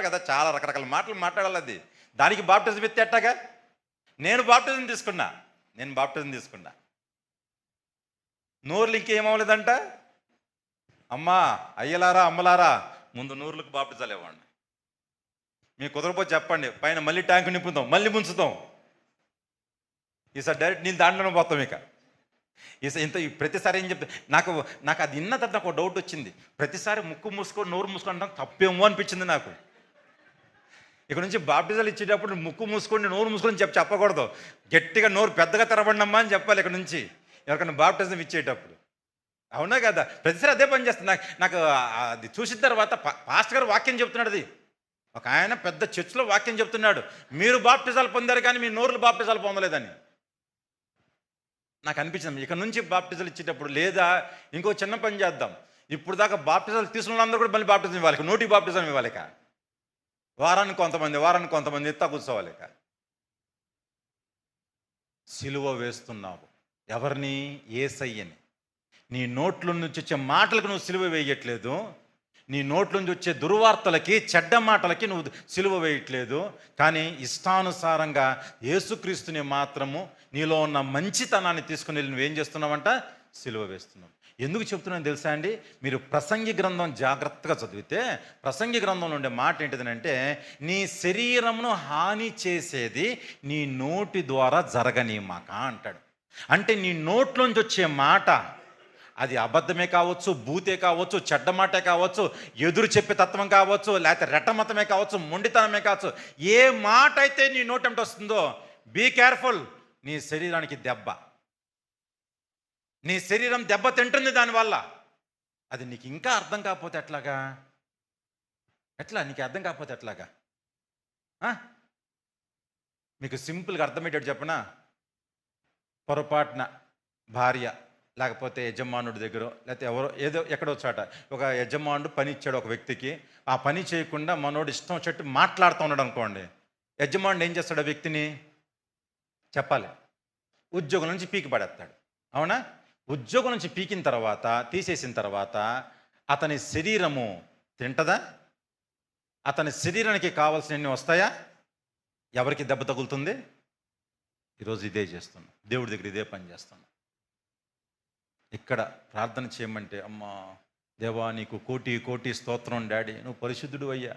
[SPEAKER 1] కదా, చాలా రకరకాల మాటలు మాట్లాడాలి. అది దానికి బాప్టిజం ఎత్తేట్టాగా. నేను బాప్టిజం తీసుకున్నా, నోర్లు ఇంకేమవలేదంట. అమ్మా, అయ్యలారా, అమ్మలారా, ముందు నూరులకు బాప్టిజాలు ఇవ్వండి. మీకు కుదరపోతే చెప్పండి, పైన మళ్ళీ ట్యాంకు నింపుతాం, మళ్ళీ ముంచుతాం. ఈసారి డైరెక్ట్ నీళ్ళు దాంట్లోనే పోతాం. ఇక ప్రతిసారి ఏం చెప్తా, నాకు అది విన్న తర్వాత నాకు డౌట్ వచ్చింది. ప్రతిసారి ముక్కు మూసుకొని నోరు మూసుకొని అంటాం తప్పేమో అనిపించింది నాకు. ఇక్కడ నుంచి బాప్టిజాలు ఇచ్చేటప్పుడు ముక్కు మూసుకొని నోరు మూసుకొని చెప్పకూడదు, గట్టిగా నోరు పెద్దగా తెరబడినమ్మా అని చెప్పాలి ఇక్కడ నుంచి ఎవరికైనా బాప్టిజం ఇచ్చేటప్పుడు. అవునా కదా? ప్రతిసారి అదే పని చేస్తుంది. నాకు అది చూసిన తర్వాత పాస్టర్ గారు వాక్యం చెప్తున్నాడు. అది ఒక ఆయన పెద్ద చర్చిలో వాక్యం చెప్తున్నాడు, మీరు బాప్టిజాలు పొందారు కానీ మీ నోరులు బాప్టిజాలు పొందలేదని. నాకు అనిపించింది, ఇక నుంచి బాప్టిజాలు ఇచ్చేటప్పుడు లేదా ఇంకో చిన్న పని చేద్దాం. ఇప్పుడు దాకా బాప్టిజాలు తీసుకున్న అందరూ కూడా మళ్ళీ బాప్టిజం ఇవ్వాలి, నోటికి బాప్టిజం ఇవ్వాలి. ఇక వారానికి కొంతమంది ఎత్తా కూర్చోవాలి. ఇక సిలువ వేస్తున్నావు ఎవరిని? యేసయ్యని. నీ నోట్లో నుంచి వచ్చే మాటలకు నువ్వు సిలువ వేయట్లేదు, నీ నోట్ల నుంచి వచ్చే దుర్వార్తలకి, చెడ్డ మాటలకి నువ్వు సిలువ వేయట్లేదు. కానీ ఇష్టానుసారంగా యేసుక్రీస్తుని మాత్రము, నీలో ఉన్న మంచితనాన్ని తీసుకుని వెళ్ళి నువ్వేం చేస్తున్నావంట? సిలువ వేస్తున్నావు. ఎందుకు చెప్తున్నాను తెలుసా అండి? మీరు ప్రసంగి గ్రంథం జాగ్రత్తగా చదివితే ప్రసంగి గ్రంథంలో ఉండే మాట ఏంటిదనంటే, నీ శరీరమును హాని చేసేది నీ నోటి ద్వారా జరగనీమాక అంటాడు. అంటే నీ నోట్లోంచి వచ్చే మాట, అది అబద్ధమే కావచ్చు, భూతే కావచ్చు, చెడ్డ మాటే కావచ్చు, ఎదురు చెప్పే తత్వం కావచ్చు, లేకపోతే రెట్టమతమే కావచ్చు, మొండితనమే కావచ్చు, ఏ మాట అయితే నీ నోటంట వస్తుందో బీ కేర్ఫుల్. నీ శరీరానికి దెబ్బ, నీ శరీరం దెబ్బ తింటుంది దానివల్ల. అది నీకు ఇంకా అర్థం కాకపోతే ఎట్లాగా? నీకు అర్థం కాకపోతే ఎట్లాగా? ఆ? మీకు సింపుల్గా అర్థమయ్యేటట్టు చెప్పనా? పొరపాటున భార్య లేకపోతే యజమానుడి దగ్గర లేకపోతే ఎవరో ఏదో ఎక్కడో చోట ఒక యజమానుడు పని ఇచ్చాడు ఒక వ్యక్తికి. ఆ పని చేయకుండా మనోడు ఇష్టం వచ్చేట్టు మాట్లాడుతూ ఉన్నాడు అనుకోండి. యజమానుడు ఏం చేస్తాడు? ఆ వ్యక్తిని చెప్పాలి, ఉద్యోగం నుంచి పీకి పడేస్తాడు. అవునా? ఉద్యోగం నుంచి పీకిన తర్వాత, తీసేసిన తర్వాత అతని శరీరము తింటదా? అతని శరీరానికి కావాల్సినవి వస్తాయా? ఎవరికి దెబ్బ తగులుతుంది? ఈరోజు ఇదే చేస్తున్నాం, దేవుడి దగ్గర ఇదే పని చేస్తున్నాం. ఇక్కడ ప్రార్థన చేయమంటే, అమ్మా దేవా నీకు కోటి కోటి స్తోత్రం డాడీ, నువ్వు పరిశుద్ధుడు అయ్యా,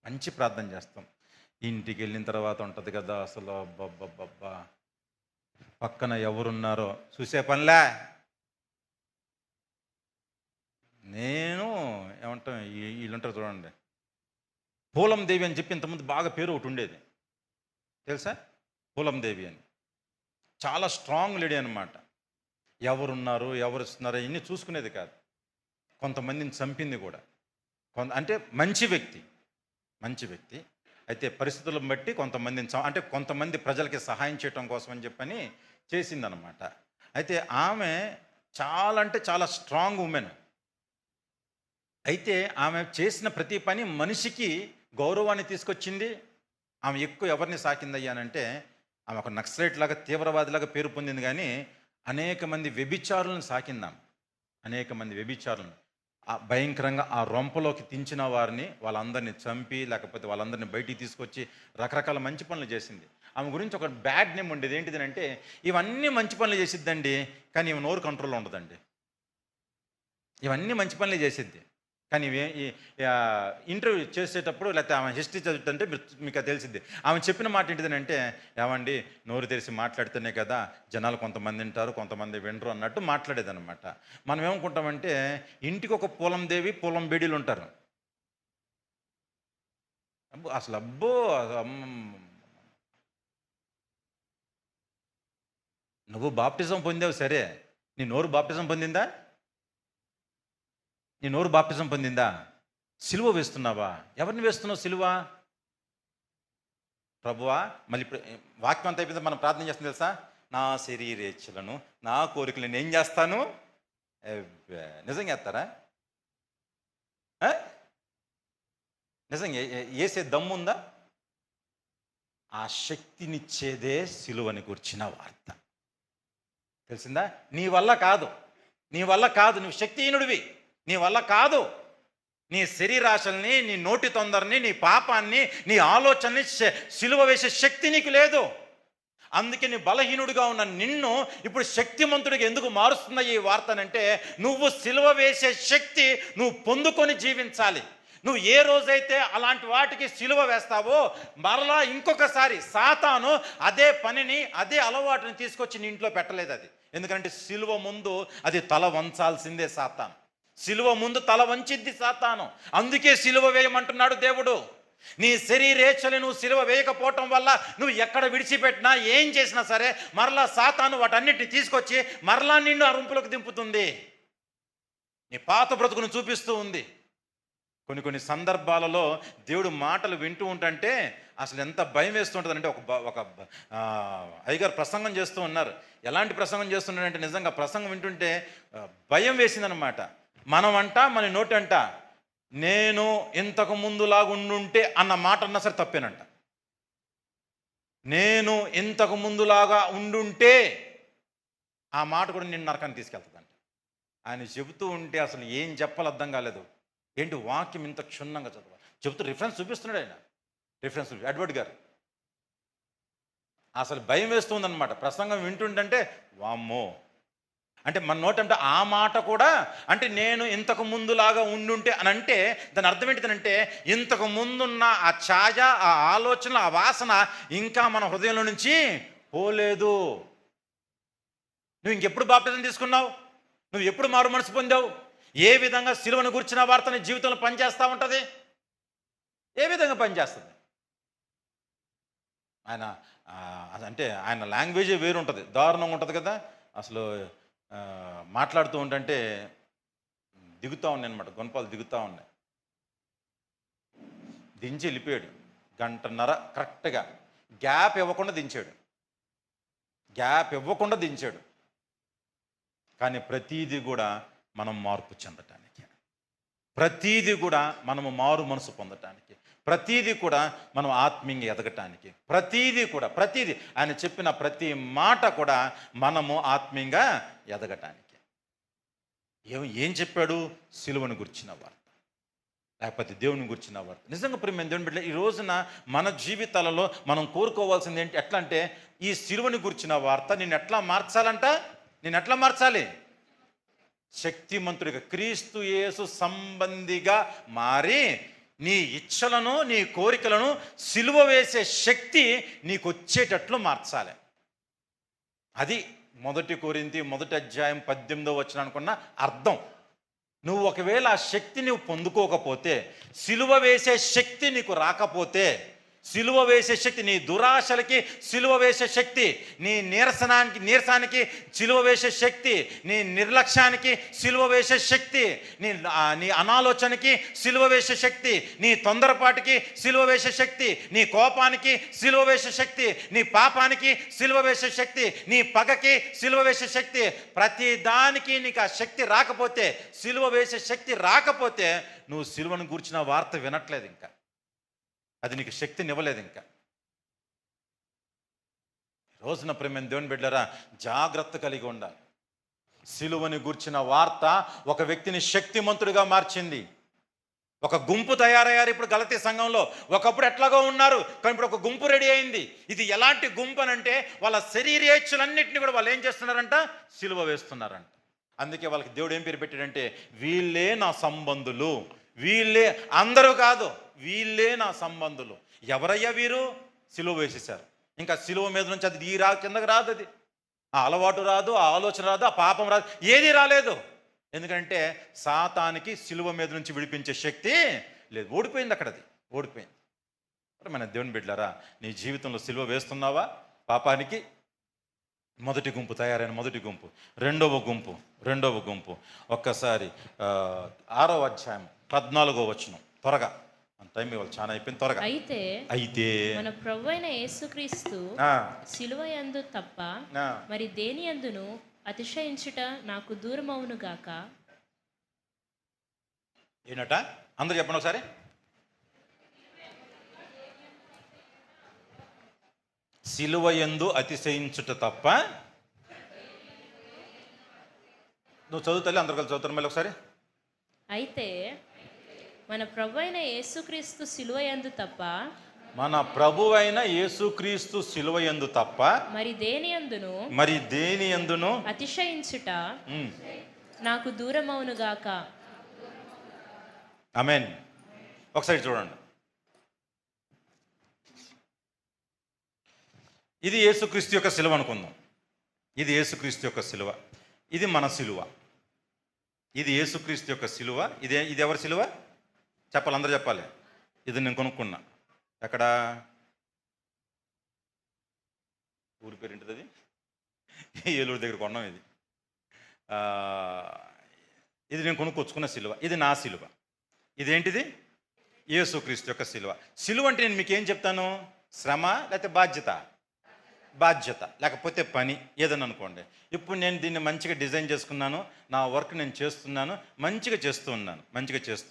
[SPEAKER 1] మంచి ప్రార్థన చేస్తాం. ఇంటికి వెళ్ళిన తర్వాత ఉంటుంది కదా అసలు అబ్బబ్బబ్బబ్బా, పక్కన ఎవరున్నారో చూసే పనిలే. నేను ఏమంటాం, వీళ్ళుంటారు చూడండి, పూలం దేవి అని చెప్పి ఇంతకుముందు బాగా పేరు ఒకటి ఉండేది తెలుసా? పూలం దేవి అని చాలా స్ట్రాంగ్ లేడీ అనమాట. ఎవరున్నారు ఎవరు ఇస్తున్నారు ఇవన్నీ చూసుకునేది కాదు. కొంతమందిని చంపింది కూడా. అంటే మంచి వ్యక్తి అయితే పరిస్థితులను బట్టి కొంతమందిని అంటే కొంతమంది ప్రజలకి సహాయం చేయటం కోసం అని చెప్పని చేసిందనమాట. అయితే ఆమె చాలా అంటే చాలా స్ట్రాంగ్ ఉమెన్. అయితే ఆమె చేసిన ప్రతి పని మనిషికి గౌరవాన్ని తీసుకొచ్చింది. ఆమె ఎక్కువ ఎవరిని సాకిందయ్యానంటే, ఆమె ఒక నక్సలైట్ లాగా తీవ్రవాదిలాగా పేరు పొందింది, కానీ అనేక మంది వ్యభిచారులను సాకిందాం. అనేక మంది వ్యభిచారులను భయంకరంగా ఆ రొంపలోకి దించిన వారిని వాళ్ళందరినీ చంపి లేకపోతే వాళ్ళందరినీ బయటికి తీసుకొచ్చి రకరకాల మంచి పనులు చేసింది. ఆమె గురించి ఒక బ్యాడ్ నేమ్ ఉండేది. ఏంటిదంటే, ఇవన్నీ మంచి పనులు చేసిద్దండి కానీ ఇవి నోరు కంట్రోల్లో ఉండదండి. ఇవన్నీ మంచి పనులే చేసిద్ది కానీ ఇంటర్వ్యూ చేసేటప్పుడు లేకపోతే ఆమె హిస్టరీ చదువుతుంటే మీకు అది తెలిసిద్ది. ఆమె చెప్పిన మాట ఏంటిదనంటే, ఏమండి నోరు తెరిచి మాట్లాడితేనే కదా జనాలు కొంతమంది వింటారు కొంతమంది వినరు అన్నట్టు మాట్లాడేదన్నమాట. మనం ఏమనుకుంటామంటే, ఇంటికి ఒక పూలం దేవి పూలం బేడీలు ఉంటారు. అబ్బో నువ్వు బాప్టిజం పొందావు సరే, నీ నోరు బాప్టిజం పొందిందా? నీ నోరు బాప్టిజం పొందిందా? సిలువ వేస్తున్నావా? ఎవరిని వేస్తున్నావు సిలువ? ప్రభువా. మళ్ళీ వాక్యం అంతా అయిపోయింది, మనం ప్రార్థన చేస్తాం తెలుసా? నా శరీరేచ్ఛలను నా కోరికలు నేను ఏం చేస్తాను? నిజంగా చేస్తారా? నిజంగా వేసే దమ్ముందా? ఆ శక్తినిచ్చేదే సిలువని కూర్చిన వార్త. తెలిసిందా? నీ వల్ల కాదు, నువ్వు శక్తిహీనుడివి, నీ వల్ల కాదు. నీ శరీరాశల్ని, నీ నోటి తొందరని, నీ పాపాన్ని, నీ ఆలోచనని సిలువ వేసే శక్తి నీకు లేదు. అందుకే నీ బలహీనుడిగా ఉన్న నిన్ను ఇప్పుడు శక్తిమంతుడిగా ఎందుకు మారుస్తుందా ఈ వార్తనంటే, నువ్వు సిలువ వేసే శక్తి నువ్వు పొందుకొని జీవించాలి. నువ్వు ఏ రోజైతే అలాంటి వాటికి సిలువ వేస్తావో, మరలా ఇంకొకసారి సాతాను అదే పనిని అదే అలవాటుని తీసుకొచ్చి నీ ఇంట్లో పెట్టలేదు. అది ఎందుకంటే సిలువ ముందు అది తల వంచాల్సిందే సాతాను. సిలువ ముందు తల వంచిద్ది సాతాను. అందుకే సిలువ వేయమంటున్నాడు దేవుడు. నీ శరీరేచ్ఛలు నువ్వు సిలువ వేయకపోవటం వల్ల నువ్వు ఎక్కడ విడిచిపెట్టినా ఏం చేసినా సరే మరలా సాతాను వాటన్నిటిని తీసుకొచ్చి మరలా నిన్ను ఆ రుంపులకు దింపుతుంది. నీ పాత బ్రతుకును చూపిస్తూ ఉంది. కొన్ని సందర్భాలలో దేవుడు మాటలు వింటూ ఉంటే అసలు ఎంత భయం వేస్తుంటుందంటే, ఒక అయ్యగారు ప్రసంగం చేస్తూ ఉన్నారు. ఎలాంటి ప్రసంగం చేస్తున్నాడంటే, నిజంగా ప్రసంగం వింటుంటే భయం వేసిందనమాట. మన నోటి అంట నేను ఇంతకు ముందులాగా ఉండుంటే అన్న మాట అన్నా సరే తప్పేనంట. నేను ఇంతకు ముందులాగా ఉండుంటే ఆ మాట కూడా నిన్ను నరకాన్ని తీసుకెళ్తుందంట. ఆయన చెబుతూ ఉంటే అసలు ఏం చెప్పాలి అర్థం కాలేదు. ఏంటి వాక్యం ఇంత క్షుణ్ణంగా చెబుతూ రిఫరెన్స్ చూపిస్తున్నాడు ఆయన. రిఫరెన్స్ అడ్వర్డ్ గారు అసలు భయం వేస్తుందన్నమాట. ప్రసంగం వింటుంటే వామ్మో అంటే మన నోటంటే ఆ మాట కూడా అంటే నేను ఇంతకు ముందులాగా ఉండుంటే అని అంటే దాని అర్థం ఏంటిదనంటే, ఇంతకు ముందున్న ఆ ఛాయ, ఆ ఆలోచన, ఆ వాసన ఇంకా మన హృదయంలో నుంచి పోలేదు. నువ్వు ఇంకెప్పుడు బాప్టిజం తీసుకున్నావు? నువ్వు ఎప్పుడు మారు మనసు పొందావు? ఏ విధంగా సిలువను గురించిన వార్త నీ జీవితంలో పనిచేస్తూ ఉంటుంది? ఏ విధంగా పనిచేస్తుంది? ఆయన అంటే ఆయన లాంగ్వేజే వేరు ఉంటుంది, దారుణంగా ఉంటుంది కదా. అసలు మాట్లాడుతూ ఉంటే దిగుతూ ఉన్నాయి అనమాట, గుణపాలు దిగుతూ ఉన్నాయి. దించి వెళ్ళిపోయాడు. గంటన్నర కరెక్ట్గా గ్యాప్ ఇవ్వకుండా దించాడు. కానీ ప్రతీది కూడా మనం మార్పు చెందటానికి, ప్రతీది కూడా మనము మారు మనసు పొందటానికి, ప్రతీది కూడా మనం ఆత్మీయంగా ఎదగటానికి, ప్రతీది ఆయన చెప్పిన ప్రతి మాట కూడా మనము ఆత్మీయంగా ఎదగటానికి. ఏం చెప్పాడు? సిలువను గురించిన వార్త, లేకపోతే దేవుని గురించిన వార్త. నిజంగా ప్రియమైన దేవుని బిడ్డ, ఈ రోజున మన జీవితాలలో మనం కోరుకోవాల్సింది ఏంటి? ఎట్లా అంటే ఈ సిలువను గురించిన వార్త నేను ఎట్లా మార్చాలి? శక్తిమంతుడిగా, క్రీస్తు యేసు సంబంధిగా మారి నీ ఇచ్చలను, నీ కోరికలను సిలువ వేసే శక్తి నీకు వచ్చేటట్లు మార్చాలి. అది 1 కొరింథీ 1:18 అనుకున్న అర్థం. నువ్వు ఒకవేళ ఆ శక్తి నువ్వు పొందుకోకపోతే, సిలువ వేసే శక్తి నీకు రాకపోతే, సిలువ వేసే శక్తి, నీ దురాశలకి సిలువ వేసే శక్తి, నీ నీరసానికి సిలువ వేసే శక్తి, నీ నిర్లక్ష్యానికి సిలువ వేసే శక్తి, నీ అనాలోచనకి సిలువ వేసే శక్తి, నీ తొందరపాటుకి సిలువ వేసే శక్తి, నీ కోపానికి సిలువ వేసే శక్తి, నీ పాపానికి సిలువ వేసే శక్తి, నీ పగకి సిలువ వేసే శక్తి, ప్రతి దానికి నీకు ఆ శక్తి రాకపోతే, సిలువ వేసే శక్తి రాకపోతే నువ్వు సిలువను గూర్చిన వార్త వినట్లేదు, ఇంకా అది నీకు శక్తినివ్వలేదు. ఇంకా రోజున ప్రేమ దేవుని బిడ్డలారా, జాగ్రత్త కలిగి ఉండాలి. సిలువని గూర్చిన వార్త ఒక వ్యక్తిని శక్తిమంతుడిగా మార్చింది. ఒక గుంపు తయారయ్యారు ఇప్పుడు గలతీ సంఘంలో. ఒకప్పుడు ఎట్లాగో ఉన్నారు, కానీ ఇప్పుడు ఒక గుంపు రెడీ అయింది. ఇది ఎలాంటి గుంపు అనంటే వాళ్ళ శరీరేచ్ఛలన్నింటినీ కూడా వాళ్ళు ఏం చేస్తున్నారంట? సిలువ వేస్తున్నారంట. అందుకే వాళ్ళకి దేవుడు ఏం పేరు పెట్టాడంటే, వీళ్ళే నా సంబంధులు. వీళ్ళే, అందరూ కాదు, వీళ్ళే నా సంబంధులు. ఎవరయ్యా వీరు? సిలువ వేసేశారు. ఇంకా సిలువ మీద నుంచి అది కిందకి రాదు, అది ఆ అలవాటు రాదు, ఆ ఆలోచన రాదు, ఆ పాపం రాదు, ఏది రాలేదు. ఎందుకంటే సాతానికి సిలువ మీద నుంచి విడిపించే శక్తి లేదు. ఓడిపోయింది అక్కడ, అది ఓడిపోయింది. మన దేవుని బిడ్డలారా, నీ జీవితంలో సిలువ వేస్తున్నావా? పాపానికి మొదటి గుంపు తయారైన మొదటి గుంపు. రెండవ గుంపు ఒక్కసారి 6వ అధ్యాయం 14వ వచనం. త్వరగా, టైం ఇవాళ చాలా అయిపోయింది, త్వరగా. అయితే
[SPEAKER 2] మన ప్రభువైన యేసుక్రీస్తు సిలువయందు తప్ప మరి దేని యందును అతిశయించుట నాకు దూరమవును గాక.
[SPEAKER 1] ఏనట? అందరూ చెప్పండి ఒకసారి. సిలువయందు అతిశయించుట తప్ప. నువ్వు చదువుతాలి, అందరు కలిసి చదువుతారు మళ్ళీ ఒకసారి.
[SPEAKER 2] అయితే మన ప్రభువైన యేసుక్రీస్తు సిలువయందు తప్ప,
[SPEAKER 1] మన ప్రభువైన యేసుక్రీస్తు సిలువయందు తప్ప
[SPEAKER 2] మరి దేని యందును
[SPEAKER 1] అతిశయించుట
[SPEAKER 2] నాకు దూరమవును గాక.
[SPEAKER 1] ఆమేన్. ఒకసారి చూడండి. ఇది యేసుక్రీస్తు యొక్క సిలువ అనుకుందాం. ఇది యేసుక్రీస్తు యొక్క సిలువ, ఇది మన సిలువ. ఇది యేసుక్రీస్తు యొక్క సిలువ. ఇది ఎవరి సిలువ చెప్పాలి, అందరూ చెప్పాలి. ఇది నేను కొనుక్కున్నా. ఎక్కడ? ఊరి పేరు ఏంటిది? అది ఏలూరు దగ్గర కొన్నాం. ఇది నేను కొనుక్కొచ్చుకున్న సిలువ. ఇది నా సిలువ. ఇదేంటిది? యేసుక్రీస్తు యొక్క సిలువ. సిలువ అంటే నేను మీకు ఏం చెప్తాను? శ్రమ లేకపోతే బాధ్యత, లేకపోతే పని, ఏదని అనుకోండి. ఇప్పుడు నేను దీన్ని మంచిగా డిజైన్ చేసుకున్నాను, నా వర్క్ నేను చేస్తున్నాను, మంచిగా చేస్తూ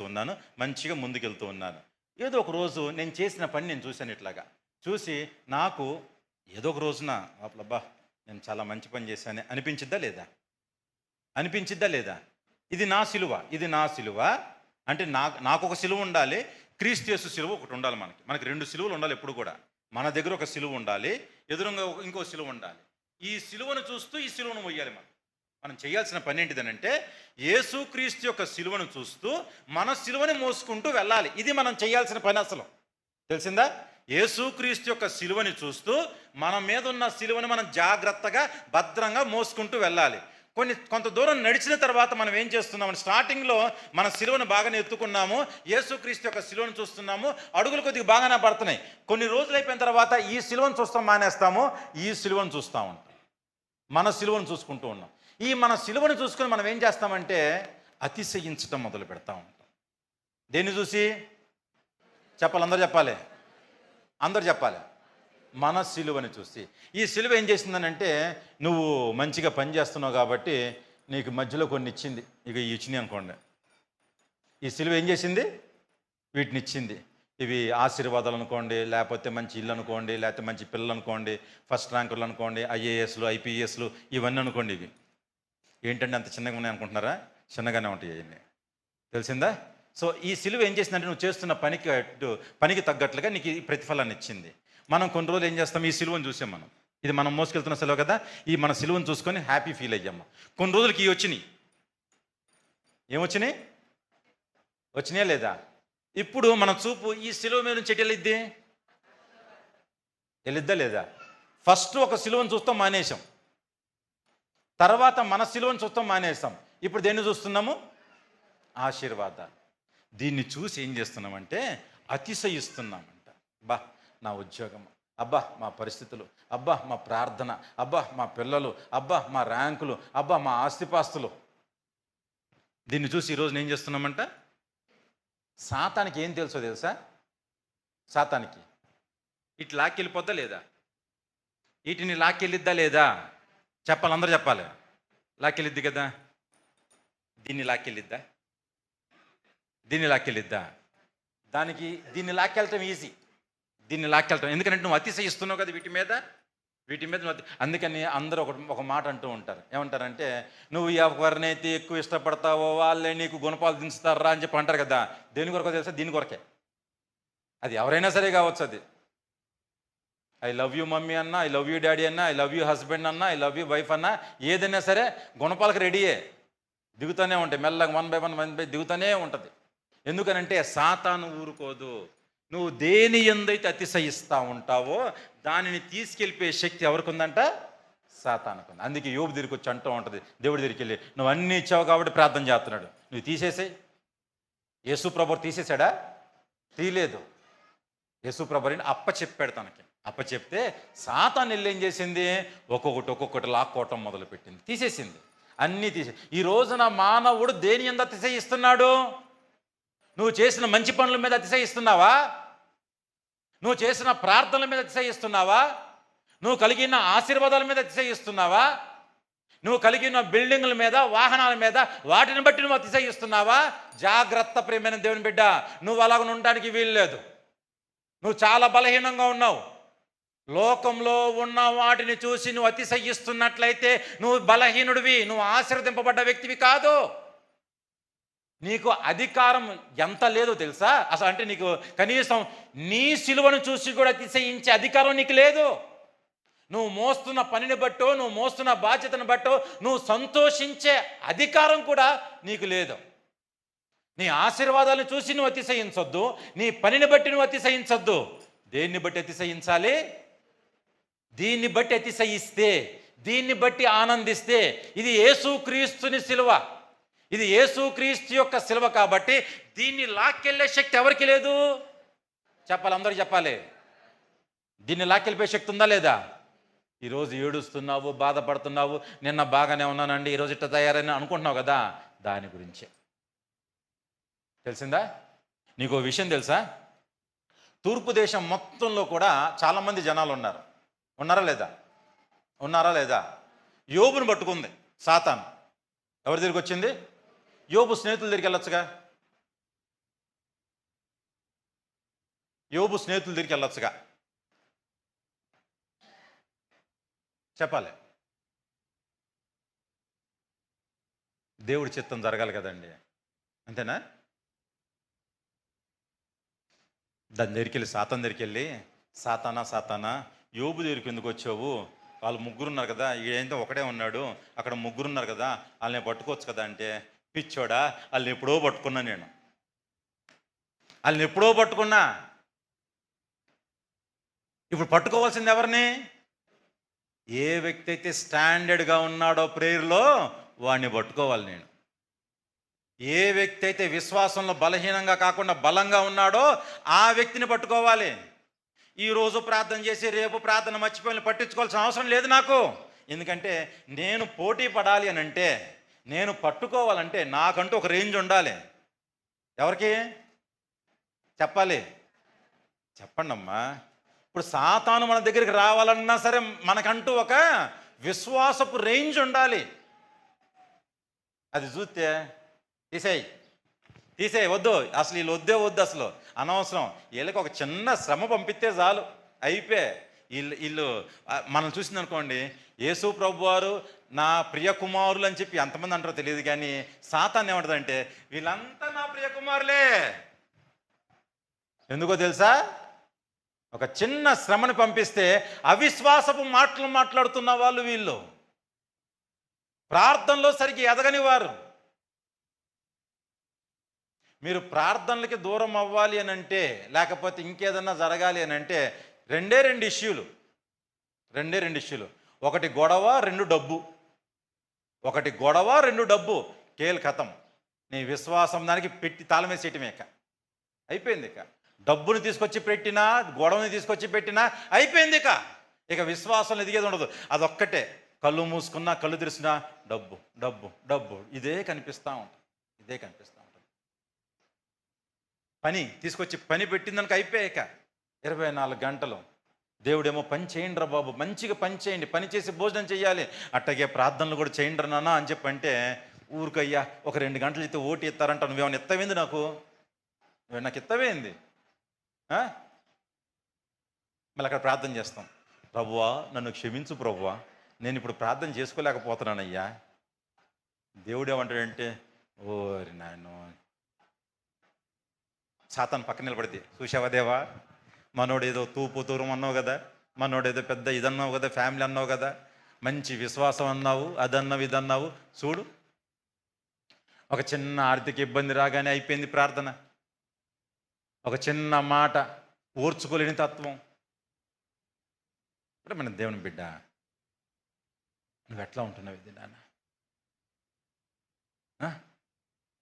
[SPEAKER 1] ఉన్నాను, మంచిగా ముందుకెళ్తూ ఉన్నాను. ఏదో ఒక రోజు నేను చేసిన పని నేను చూశాను. ఇట్లాగా చూసి నాకు ఏదో ఒక రోజున అబ్బా నేను చాలా మంచి పని చేశాను అనిపించిద్దా లేదా? ఇది నా సిలువ. అంటే నాకు ఒక సిలువ ఉండాలి, క్రీస్తు యేసు సిలువ ఒకటి ఉండాలి. మనకి 2 సిలువలు ఉండాలి ఎప్పుడు కూడా. మన దగ్గర ఒక సిలువ ఉండాలి, ఎదురుగా ఇంకో సిలువ ఉండాలి. ఈ సిలువను చూస్తూ ఈ సిలువను మొయ్యాలి. మనం చేయాల్సిన పని ఏంటిదనంటే, యేసుక్రీస్తు యొక్క సిలువను చూస్తూ మన సిలువని మోసుకుంటూ వెళ్ళాలి. ఇది మనం చేయాల్సిన పని. అసలు తెలిసిందా? యేసుక్రీస్తు యొక్క సిలువని చూస్తూ మన మీద ఉన్న సిలువని మనం జాగ్రత్తగా భద్రంగా మోసుకుంటూ వెళ్ళాలి. కొంత దూరం నడిచిన తర్వాత మనం ఏం చేస్తున్నాము? స్టార్టింగ్లో మన సిలువను బాగానే ఎత్తుకున్నాము, యేసుక్రీస్తు యొక్క సిలువను చూస్తున్నాము, అడుగులు కొద్దిగా బాగానే పడుతున్నాయి. కొన్ని రోజులు అయిపోయిన తర్వాత ఈ సిలువను చూస్తాం మానేస్తాము, ఈ సిలువను చూస్తూ ఉంటాం, మన సిలువను చూసుకుంటూ ఉన్నాం. ఈ మన సిలువను చూసుకొని మనం ఏం చేస్తామంటే అతిశయించటం మొదలు పెడతా ఉంటాం. దేన్ని చూసి? చెప్పాలి, అందరూ చెప్పాలి, అందరూ చెప్పాలి. మన సిలువని చూసి. ఈ సిలువ ఏం చేసిందనంటే, నువ్వు మంచిగా పని చేస్తున్నావు కాబట్టి నీకు మధ్యలో కొన్ని ఇచ్చింది. ఇక ఇచ్చినాయి అనుకోండి. ఈ సిలువ ఏం చేసింది? వీటిని ఇచ్చింది. ఇవి ఆశీర్వాదాలు అనుకోండి, లేకపోతే మంచి ఇల్లు అనుకోండి, లేకపోతే మంచి పిల్లలు అనుకోండి, ఫస్ట్ ర్యాంకులు అనుకోండి, ఐఏఎస్లు, ఐపీఎస్లు, ఇవన్నీ అనుకోండి. ఇవి ఏంటంటే అంత చిన్నగా ఉన్నాయి అనుకుంటున్నారా? చిన్నగానే ఉంటాయి ఇవన్నీ. తెలిసిందా? సో ఈ సిలువ ఏం చేసిందంటే, నువ్వు చేస్తున్న పనికి తగ్గట్లుగా నీకు ఈ ప్రతిఫలాన్ని ఇచ్చింది. మనం కొన్ని రోజులు ఏం చేస్తాం? ఈ సిలువను చూసాం మనం. ఇది మనం మోసుకెళ్తున్న సిలువ కదా. ఈ మన సిలువను చూసుకొని హ్యాపీ ఫీల్ అయ్యాము. కొన్ని రోజులకి ఇవి వచ్చినాయి. ఏమొచ్చినాయి? వచ్చినాయా లేదా? ఇప్పుడు మన చూపు ఈ సిలువ మీద నుంచి ఎటు వెళ్ళిద్దా లేదా? ఫస్ట్ ఒక సిలువను చూస్తాం, మానేసాం. తర్వాత మన సిలువను చూస్తాం, మానేసాం. ఇప్పుడు దేన్ని చూస్తున్నాము? ఆశీర్వాదాలు. దీన్ని చూసి ఏం చేస్తున్నామంటే అతిశయిస్తున్నామంట. అబ్బా నా ఉద్యోగం, అబ్బా మా పరిస్థితులు, అబ్బా మా ప్రార్థన, అబ్బా మా పిల్లలు, అబ్బా మా ర్యాంకులు, అబ్బా మా ఆస్తిపాస్తులు. దీన్ని చూసి ఈరోజు ఏం చేస్తున్నామంట? సాతానికి ఏం తెలుసా? సాతానికి ఇటు లాక్కెళ్ళిపోద్దా లేదా? వీటిని లాక్కెళ్ళిద్దా లేదా? చెప్పాలి, అందరూ చెప్పాలి. లాక్కెళ్ళిద్ది కదా. దీన్ని లాక్కెళ్ళిద్దా? దీన్ని లాక్కెళ్ళిద్దా? దీన్ని లాక్కెళ్ళటం ఈజీ. దీన్ని లాక్కెళ్ళటం ఎందుకంటే నువ్వు అతిశయిస్తున్నావు కదా వీటి మీద నువ్వు అందుకని అందరూ ఒక మాట అంటూ ఉంటారు. ఏమంటారంటే, నువ్వు ఎవరినైతే ఎక్కువ ఇష్టపడతావో వాళ్ళే నీకు గుణపాలు దించుతారా అని చెప్పి అంటారు కదా. దేని కొరకు తెలుసా? దీని కొరకే. అది ఎవరైనా సరే కావచ్చు. అది ఐ లవ్ యూ మమ్మీ అన్న, ఐ లవ్ యూ డాడీ అన్న, ఐ లవ్ యూ హస్బెండ్ అన్న, ఐ లవ్ యూ వైఫ్ అన్న, ఏదైనా సరే గుణపాలకు రెడీయే. దిగుతూనే ఉంటాయి మెల్లగా, 1 by 1 దిగుతూనే ఉంటుంది. ఎందుకనంటే సాతాను ఊరుకోదు. నువ్వు దేని యందైతే అతిశయిస్తూ ఉంటావో దానిని తీసుకెళ్ళిపోయే శక్తి ఎవరికి ఉందంట? సాతానుకు ఉంది. అందుకే యోబు దగ్గరికి వచ్చి అంటూ ఉంటుంది, దేవుడి దగ్గరికి వెళ్ళి, నువ్వు అన్నీ ఇచ్చావు కాబట్టి ప్రార్థన చేస్తున్నాడు, నువ్వు తీసేసాయి. యేసు ప్రభు తీసేశాడా? తీయలేదు. యేసు ప్రభుని అప్పచెప్పాడు. తనకి అప్పచెప్తే సాతాను వెళ్ళి ఏం చేసింది? ఒక్కొక్కటి లాక్కోవటం మొదలుపెట్టింది, తీసేసింది, అన్నీ ఈ రోజున మానవుడు దేని యందు అతిశయిస్తున్నాడు? నువ్వు చేసిన మంచి పనుల మీద అతిశయిస్తున్నావా? నువ్వు చేసిన ప్రార్థనల మీద అతిశయిస్తున్నావా? నువ్వు కలిగిన ఆశీర్వాదాల మీద అతిశయిస్తున్నావా? నువ్వు కలిగిన బిల్డింగుల మీద, వాహనాల మీద, వాటిని బట్టి నువ్వు అతిశయిస్తున్నావా? జాగ్రత్త ప్రియమైన దేవుని బిడ్డ, నువ్వు అలాగ ఉండడానికి వీలు లేదు. నువ్వు చాలా బలహీనంగా ఉన్నావు. లోకంలో ఉన్న వాటిని చూసి నువ్వు అతిశయిస్తున్నట్లయితే నువ్వు బలహీనుడివి, నువ్వు ఆశీర్వదింపబడ్డ వ్యక్తివి కాదు. నీకు అధికారం ఎంత లేదో తెలుసా? అసలు అంటే నీకు కనీసం నీ సిలువను చూసి కూడా అతిశయించే అధికారం నీకు లేదు. నువ్వు మోస్తున్న పనిని బట్టో, నువ్వు మోస్తున్న బాధ్యతను బట్టో నువ్వు సంతోషించే అధికారం కూడా నీకు లేదు. నీ ఆశీర్వాదాలను చూసి నువ్వు అతిశయించొద్దు, నీ పనిని బట్టి నువ్వు అతిశయించొద్దు. దేన్ని బట్టి అతిశయించాలి? దీన్ని బట్టి అతిశయిస్తే, దీన్ని బట్టి ఆనందిస్తే. ఇది యేసుక్రీస్తుని సిలువ, ఇది యేసుక్రీస్తు యొక్క సిలువ కాబట్టి దీన్ని లాక్కెళ్ళే శక్తి ఎవరికి లేదు? చెప్పాలి, అందరూ చెప్పాలి. దీన్ని లాక్కెళ్ళిపోయే శక్తి ఉందా లేదా? ఈరోజు ఏడుస్తున్నావు, బాధపడుతున్నావు, నిన్న బాగానే ఉన్నానండి, ఈరోజు ఇట్లా తయారైనా అనుకుంటున్నావు కదా, దాని గురించే. తెలిసిందా? నీకు విషయం తెలుసా? తూర్పు దేశం మొత్తంలో కూడా చాలామంది జనాలు ఉన్నారా లేదా? యోబుని పట్టుకుంది సాతాను. ఎవరి దగ్గరికి వచ్చింది? యోబు స్నేహితుల దగ్గరికి వెళ్ళొచ్చుగా. చెప్పాలి. దేవుడి చిత్తం జరగాలి కదండి, అంతేనా? దాని దగ్గరికి వెళ్ళి, సాతాన్ దగ్గరికి వెళ్ళి, సాతానా యోబు దగ్గరికి ఎందుకు వచ్చావు? వాళ్ళు 3 ఉన్నారు కదా, ఏంటో ఒకడే ఉన్నాడు, అక్కడ 3 ఉన్నారు కదా, వాళ్ళని పట్టుకోవచ్చు కదా అంటే, పిచ్చోడా, వాళ్ళని ఎప్పుడో పట్టుకున్నా. ఇప్పుడు పట్టుకోవాల్సింది ఎవరిని? ఏ వ్యక్తి అయితే స్టాండర్డ్గా ఉన్నాడో ప్రేయర్లో వాడిని పట్టుకోవాలి నేను. ఏ వ్యక్తి అయితే విశ్వాసంలో బలహీనంగా కాకుండా బలంగా ఉన్నాడో ఆ వ్యక్తిని పట్టుకోవాలి. ఈరోజు ప్రార్థన చేసి రేపు ప్రార్థన మర్చిపోయి పట్టించుకోవాల్సిన అవసరం లేదు నాకు. ఎందుకంటే నేను పోటీ పడాలి అని అంటే, నేను పట్టుకోవాలంటే నాకంటూ ఒక రేంజ్ ఉండాలి. ఎవరికి చెప్పాలి? చెప్పండి అమ్మా. ఇప్పుడు సాతాను మన దగ్గరికి రావాలన్నా సరే మనకంటూ ఒక విశ్వాసపు రేంజ్ ఉండాలి. అది చూస్తే తీసేయి వద్దు, అసలు వీళ్ళు వద్దు అసలు అనవసరం, వీళ్ళకి ఒక చిన్న శ్రమ పంపిస్తే చాలు, అయిపోయి వీళ్ళు మనం చూసిందనుకోండి, యేసు ప్రభు వారు నా ప్రియ కుమారులు అని చెప్పి ఎంతమంది అంటారో తెలియదు, కానీ సాతాను ఏమంటుందంటే వీళ్ళంతా నా ప్రియ కుమారులే. ఎందుకో తెలుసా? ఒక చిన్న శ్రమను పంపిస్తే అవిశ్వాసపు మాటలు మాట్లాడుతున్న వాళ్ళు వీళ్ళు, ప్రార్థనలో సరిగ్గా ఎదగని వారు. మీరు ప్రార్థనలకి దూరం అవ్వాలి అని అంటే, లేకపోతే ఇంకేదన్నా జరగాలి అని అంటే రెండే రెండు ఇష్యూలు. ఒకటి గొడవ, రెండు డబ్బు. కేల్ కథం. నీ విశ్వాసం దానికి పెట్టి తాళం వేసేయటమే. అయిపోయింది. డబ్బుని తీసుకొచ్చి పెట్టినా, గొడవని తీసుకొచ్చి పెట్టినా అయిపోయింది. ఇక విశ్వాసం ఎదిగేది ఉండదు. అదొక్కటే. కళ్ళు మూసుకున్నా, కళ్ళు తెరిచినా డబ్బు ఇదే కనిపిస్తూ ఉంటుంది. పని తీసుకొచ్చి పని పెట్టిందనుక అయిపోయాక 24 గంటలు దేవుడేమో పని చేయండి రా బాబు, మంచిగా పని చేయండి, పని చేసి భోజనం చేయాలి, అట్టగే ప్రార్థనలు కూడా చేయండి రా నాన్న అని చెప్పంటే, ఊరికయ్యా ఒక 2 గంటలు అయితే ఓటు ఇస్తారంట. నువ్వేమైనా ఎత్తవేంది? నాకు ఎత్తవేంది? మళ్ళీ అక్కడ ప్రార్థన చేస్తాం, ప్రభువా నన్ను క్షమించు ప్రభువా, నేను ఇప్పుడు ప్రార్థన చేసుకోలేకపోతున్నానయ్యా. దేవుడు ఏమంటాడంటే, ఓరి నాయనో, సాతాను పక్కన నిలబడితే, చూసావా దేవా, మనోడేదో తూరం అన్నావు కదా, మనోడేదో పెద్ద ఇదన్నావు కదా, ఫ్యామిలీ అన్నావు కదా, మంచి విశ్వాసం అన్నావు, అదన్నావు ఇదన్నావు, చూడు ఒక చిన్న ఆర్థిక ఇబ్బంది రాగానే అయిపోయింది ప్రార్థన. ఒక చిన్న మాట, ఓర్చుకోలేని తత్వం. ఇప్పుడు మన దేవుని బిడ్డ, నువ్వు ఎట్లా ఉంటున్నావు ఇది నాన్న?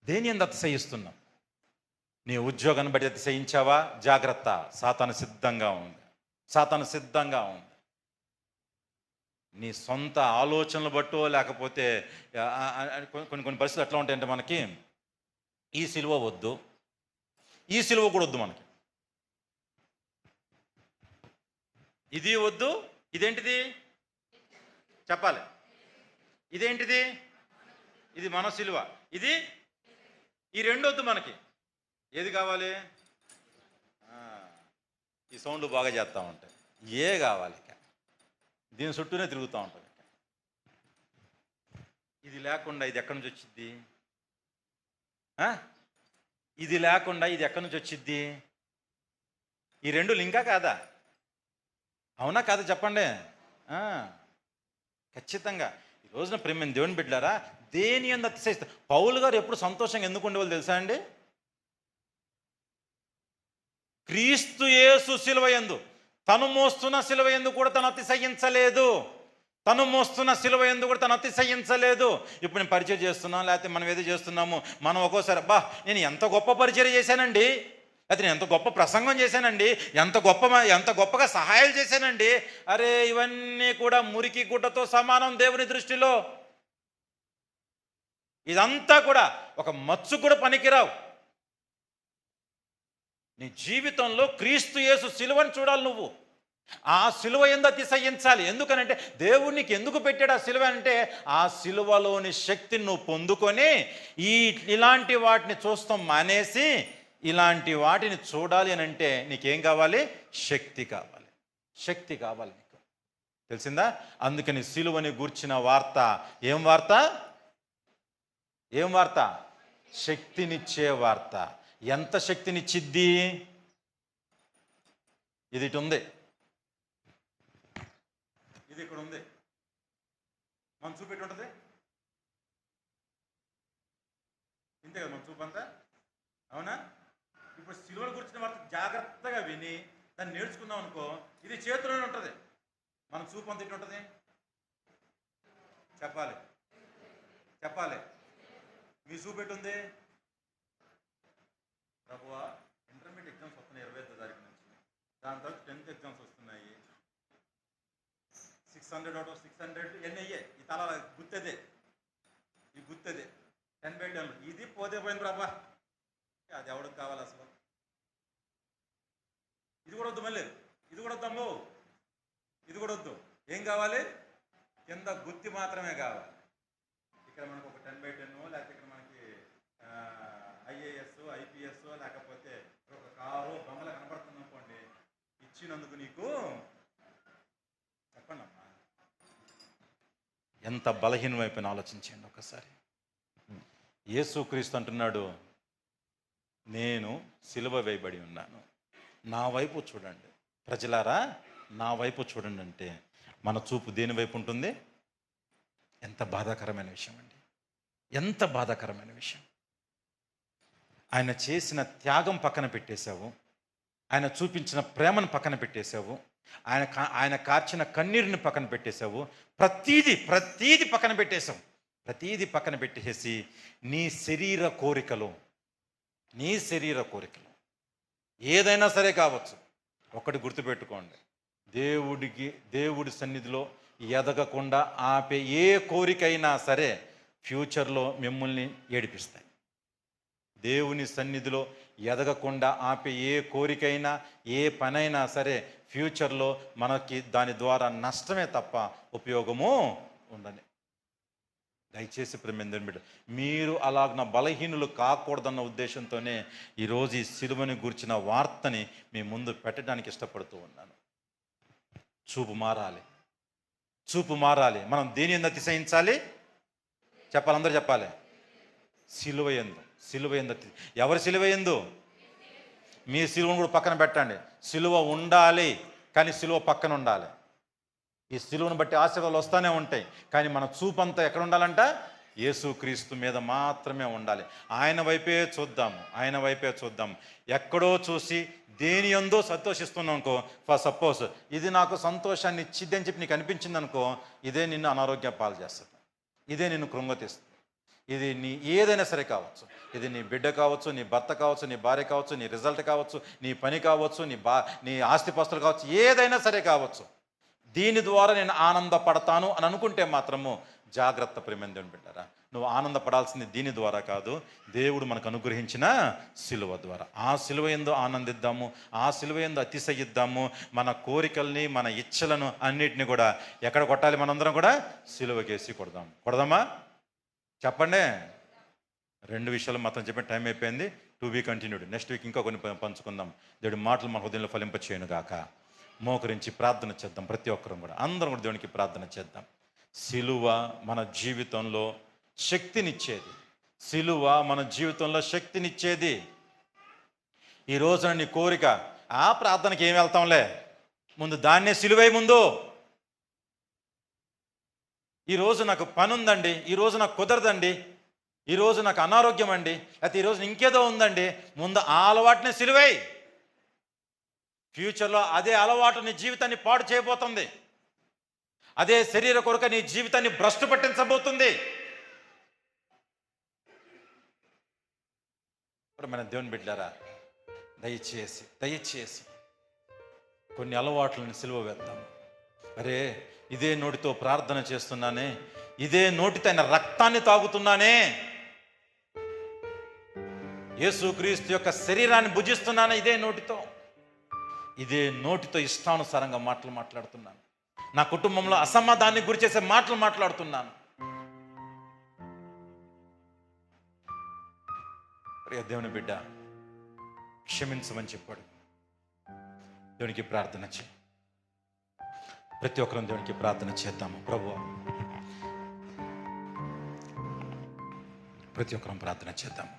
[SPEAKER 1] దేని ఎందు అతిశయిస్తున్నావు? నీ ఉద్యోగాన్ని బట్టి అతిశయించావా? జాగ్రత్త, సాతాను సిద్ధంగా ఉంది. నీ సొంత ఆలోచనలు బట్టో, లేకపోతే కొన్ని పరిస్థితులు ఎట్లా ఉంటాయంటే, మనకి ఈ సిలువ వద్దు, ఈ సిలువ కూడా వద్దు, మనకి ఇది వద్దు. ఇదేంటిది చెప్పాలి? ఇదేంటిది? ఇది మన సిలువ. ఈ రెండు వద్దు మనకి. ఏది కావాలి? ఈ సౌండ్లు బాగా చేస్తూ ఉంటాయి. ఏ కావాలి? దీని చుట్టూనే తిరుగుతూ ఉంటుంది. ఇది లేకుండా ఇది ఎక్కడి నుంచి వచ్చిద్ది? ఇది లేకుండా ఇది ఎక్కడి నుంచి వచ్చిద్ది? ఈ రెండు లింకా కాదా? అవునా కాదా చెప్పండి? ఖచ్చితంగా. ఈ రోజున ప్రేమ దేవుని బిడ్డలారా, దేని యందు అతిశయిస్తారు? పౌలు గారు ఎప్పుడు సంతోషంగా ఎందుకు ఉండేవాళ్ళు తెలుసా అండి? క్రీస్తు యేసు సిలువ యందు, తను మోస్తున్న సిలువ యందు కూడా తను అతిశయించలేదు. ఇప్పుడు నేను పరిచయం చేస్తున్నాను, లేకపోతే మనం ఏదో చేస్తున్నాము, మనం ఒక్కోసారి నేను ఎంత గొప్ప పరిచయం చేశానండి, లేకపోతే నేను ఎంత గొప్ప ప్రసంగం చేశానండి, ఎంత గొప్పగా సహాయాలు చేశానండి. అరే, ఇవన్నీ కూడా మురికి గుడ్డతో సమానం దేవుని దృష్టిలో. ఇదంతా కూడా ఒక మచ్చు కూడా పనికిరావు. నీ జీవితంలో క్రీస్తు యేసు సిలువను చూడాలి. నువ్వు ఆ సిలువ యందు అతిశయించాలి. ఎందుకనంటే దేవుడు నీకు ఎందుకు పెట్టాడు ఆ సిలువ అంటే, ఆ సిలువలోని శక్తిని నువ్వు పొందుకొని ఇలాంటి వాటిని చూస్తాం మానేసి ఇలాంటి వాటిని చూడాలి అని అంటే నీకేం కావాలి? శక్తి కావాలి నీకు. తెలిసిందా? అందుకని సిలువని గూర్చిన వార్త ఏం వార్త? శక్తినిచ్చే వార్త. ఎంత శక్తినిచ్చిద్ది? ఇది ఇటు ఉంది, ఇది ఇక్కడ ఉంది, మనం చూపెట్టి ఉంటుంది ఇంతే కదా మన చూపు అంతా. అవునా? ఇప్పుడు సిలువను గురించిన వార్త జాగ్రత్తగా విని దాన్ని నేర్చుకుందాం అనుకో, ఇది చేతిలోనే ఉంటుంది. మన చూపు అంత ఇటు ఉంటుంది. చెప్పాలి మీ చూపెట్టి ఉంది. ప్రభువా, ఇంటర్మీడియట్ ఎగ్జామ్స్ వస్తున్నాయి 25వ తారీఖు నుంచి, దాని తర్వాత 10th ఎగ్జామ్స్ వస్తున్నాయి, 6 600 అవుట్ ఆఫ్ 600 ఎన్ని అయ్యే ఈ తల గుర్తదే, ఈ గుర్తదే 10/10. ఇది పోతే పోయింది ప్రభా, అది ఎవరికి కావాలి అసలు? ఇది కూడా వద్దు, మళ్ళీ ఇది కూడా వద్దమ్మో, ఇది కూడా వద్దు. ఏం కావాలి? కింద గుత్తి మాత్రమే కావాలి. ఇక్కడ మనకు ఒక 10/10, లేకపోతే ఇక్కడ మనకి IAS IPS లేకపోతే ఒక కారు బొమ్మలు కనపడుతుంది అనుకోండి, ఇచ్చినందుకు నీకు చెప్పండి అమ్మా, ఎంత బలహీనమైపోయిన ఆలోచించండి ఒకసారి. యేసుక్రీస్తు అంటున్నాడు, నేను సిలువ వేయబడి ఉన్నాను, నా వైపు చూడండి. ప్రజలారా నా వైపు చూడండి అంటే మన చూపు దేని వైపు ఉంటుంది? ఎంత బాధాకరమైన విషయం అండి, ఎంత బాధాకరమైన విషయం. ఆయన చేసిన త్యాగం పక్కన పెట్టేశావు, ఆయన చూపించిన ప్రేమను పక్కన పెట్టేశావు, ఆయన కార్చిన కన్నీరుని పక్కన పెట్టేశావు, ప్రతీది పక్కన పెట్టేశావు. ప్రతీది పక్కన పెట్టేసి నీ శరీర కోరికలు ఏదైనా సరే కావచ్చు, ఒకటి గుర్తుపెట్టుకోండి, దేవుడి సన్నిధిలో ఎదగకుండా ఆపే ఏ కోరికైనా సరే ఫ్యూచర్లో మిమ్మల్ని ఏడిపిస్తాయి. దేవుని సన్నిధిలో ఎదగకుండా ఆపే ఏ కోరికైనా ఏ పనైనా సరే ఫ్యూచర్లో మనకి దాని ద్వారా నష్టమే తప్ప ఉపయోగము ఉండని. దయచేసి ప్రేమేంద్రుని బిడ్డ, మీరు అలాగ బలహీనులు కాకూడదన్న ఉద్దేశంతోనే ఈరోజు ఈ సిలువని గురించిన వార్తని మీ ముందు పెట్టడానికి ఇష్టపడుతూ ఉన్నాను. చూపు మారాలి. మనం దేని యందు అతిశయించాలి? చెప్పాలి, అందరూ చెప్పాలి. సిలువ యందు. ఎవరి సిలువ యందు? మీ సిలువను కూడా పక్కన పెట్టండి. సిలువ ఉండాలి, కానీ సిలువ పక్కన ఉండాలి. ఈ సిలువను బట్టి ఆశీర్వాదాలు వస్తూనే ఉంటాయి, కానీ మన చూపంతా ఎక్కడ ఉండాలంట? యేసుక్రీస్తు మీద మాత్రమే ఉండాలి. ఆయన వైపే చూద్దాం. ఎక్కడో చూసి దేని యందో సంతోషిస్తున్నాం అనుకో, ఫర్ సపోజ్ ఇది నాకు సంతోషాన్ని ఇచ్చిద్ది అని చెప్పి నీకు అనిపించింది అనుకో, ఇదే నిన్ను అనారోగ్య పాలు చేస్తుంది, ఇదే నిన్ను కృంగతీస్తుంది. ఇది నీ ఏదైనా సరే కావచ్చు, ఇది నీ బిడ్డ కావచ్చు, నీ భర్త కావచ్చు, నీ భార్య కావచ్చు, నీ రిజల్ట్ కావచ్చు, నీ పని కావచ్చు, నీ ఆస్తిపాస్తులు కావచ్చు, ఏదైనా సరే కావచ్చు. దీని ద్వారా నేను ఆనందపడతాను అని అనుకుంటే మాత్రము జాగ్రత్త ప్రేమేంద్రుని బిడ్డరా, నువ్వు ఆనందపడాల్సింది దీని ద్వారా కాదు, దేవుడు మనకు అనుగ్రహించిన సిలువ ద్వారా. ఆ సిలువ యందు ఆనందిద్దాము, ఆ సిలువ యందు అతిశయిద్దాము. మన కోరికల్ని, మన ఇచ్చలను అన్నిటిని కూడా ఎక్కడ కొట్టాలి? మనందరం కూడా సిలువకేసి కొడదామా? చెప్పండి. 2 విషయాలు మాత్రం చెప్పిన టైం అయిపోయింది. To be continued. Next week ఇంకా కొన్ని పంచుకుందాం. దేవుడి మాటలు మన హృదయంలో ఫలింపచేయును గాక. మోకరించి ప్రార్థన చేద్దాం. ప్రతి ఒక్కరం కూడా, అందరం కూడా దేవునికి ప్రార్థన చేద్దాం. సిలువ మన జీవితంలో శక్తినిచ్చేది. ఈ రోజున నీ కోరిక, ఆ ప్రార్థనకి ఏం వెళ్తాంలే, ముందు దాన్నే సిలువై ముందు. ఈరోజు నాకు పని ఉందండి, ఈరోజు నాకు కుదరదండి, ఈరోజు నాకు అనారోగ్యం అండి, లేకపోతే ఈరోజు ఇంకేదో ఉందండి, ముందు ఆ అలవాటునే సిలువై. ఫ్యూచర్లో అదే అలవాటు నీ జీవితాన్ని పాడు చేయబోతుంది. అదే శరీర కొరక నీ జీవితాన్ని భ్రష్టు పట్టించబోతుంది. మన దేవుని బిడ్డలారా, దయచేసి కొన్ని అలవాట్లను సిలువ వేద్దాము. అరే, ఇదే నోటితో ప్రార్థన చేస్తున్నానే, ఇదే నోటితో ఆయన రక్తాన్ని తాగుతున్నానే, యేసుక్రీస్తు యొక్క శరీరాన్ని భుజిస్తున్నాను ఇదే నోటితో ఇష్టానుసారంగా మాట్లాడుతున్నాను. నా కుటుంబంలో అసమాధానాన్ని గురి చేసే మాటలు మాట్లాడుతున్నాను. దేవుని బిడ్డ, క్షమించమని చెప్పాడు. దేవునికి ప్రార్థన చేయి. ప్రతి ఒక్కరం దేవునికి ప్రార్థన చేద్దాము. ప్రభువా, ప్రతి ఒక్కరం ప్రార్థన చేద్దాము.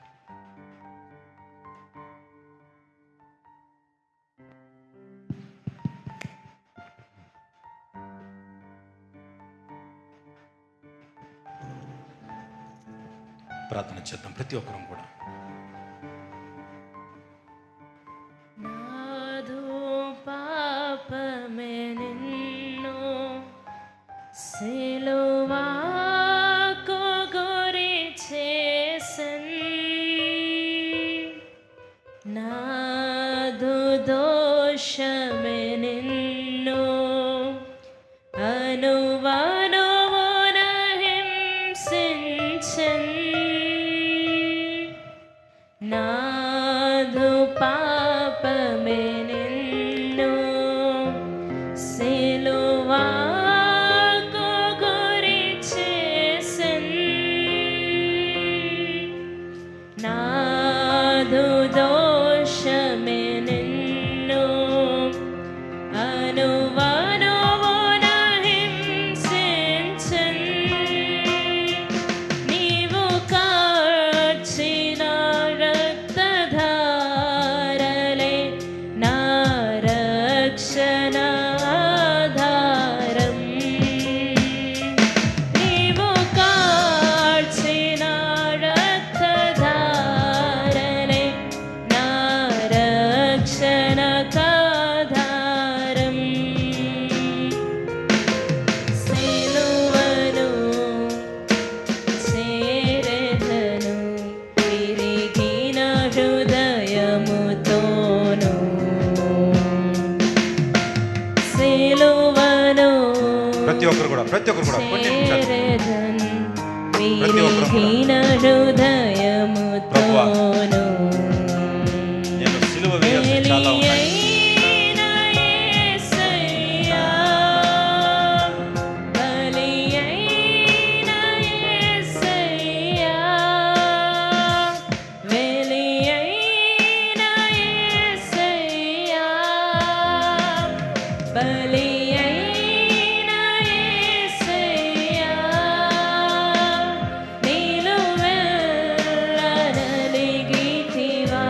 [SPEAKER 1] ప్రార్థన చేద్దాం ప్రతి ఒక్కరం కూడా.
[SPEAKER 2] నాదు పాపమే నిన్ను సిలువకు గురి చేసెన్, నాదు దోషమే నిన్ను అను నాదు పాపమే నిన్ను సిలువకు గురి చేసెన్, నాదు దోషమే నిన్ను అనువనువున హింసించెన్. నీవు కార్చిన రక్తధారలే నా రక్షణ ఆధారం. నీవు కార్చిన రక్తధారలే నా రక్షణకాధారం. సిలువను చేరెదను విరిగిన హృదయముతోను. సిలువను
[SPEAKER 1] ప్రతి ఒక్కరు కూడా కొన్ని నిమిషాలు.
[SPEAKER 2] చేరెదను
[SPEAKER 1] ప్రతి ఒక్కరు కూడా.
[SPEAKER 2] విరిగిన హృదయముతోను.
[SPEAKER 1] నేను సిలువ వేయాల్సి చాలా ఉన్నాయి.
[SPEAKER 2] బలియైన యేసయ్యా, బలియైన యేసయ్యా, బలియైన యేసయ్యా, బలియైన యేసయ్యా, నిలువెల్లనలిగితివా,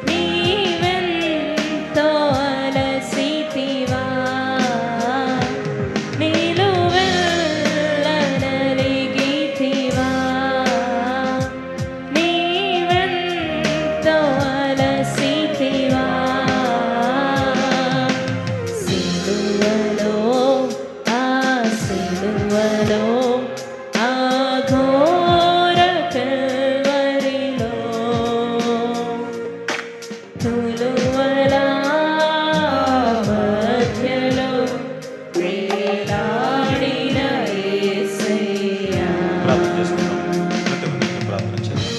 [SPEAKER 2] నీవెంతో అలసితివా, నిలువెల్లనలిగితివా, నీవెంతో అలసితివా. సిలువలో ఆ సిలువలో ఆ ఘోర కల్వరిలో తులువల మధ్యలో వేలాడిన యేసయ్యా.
[SPEAKER 1] ప్రార్థన చేసుకుందాం. ప్రతి ఒక్కరికి ప్రార్థన చేద్దాం.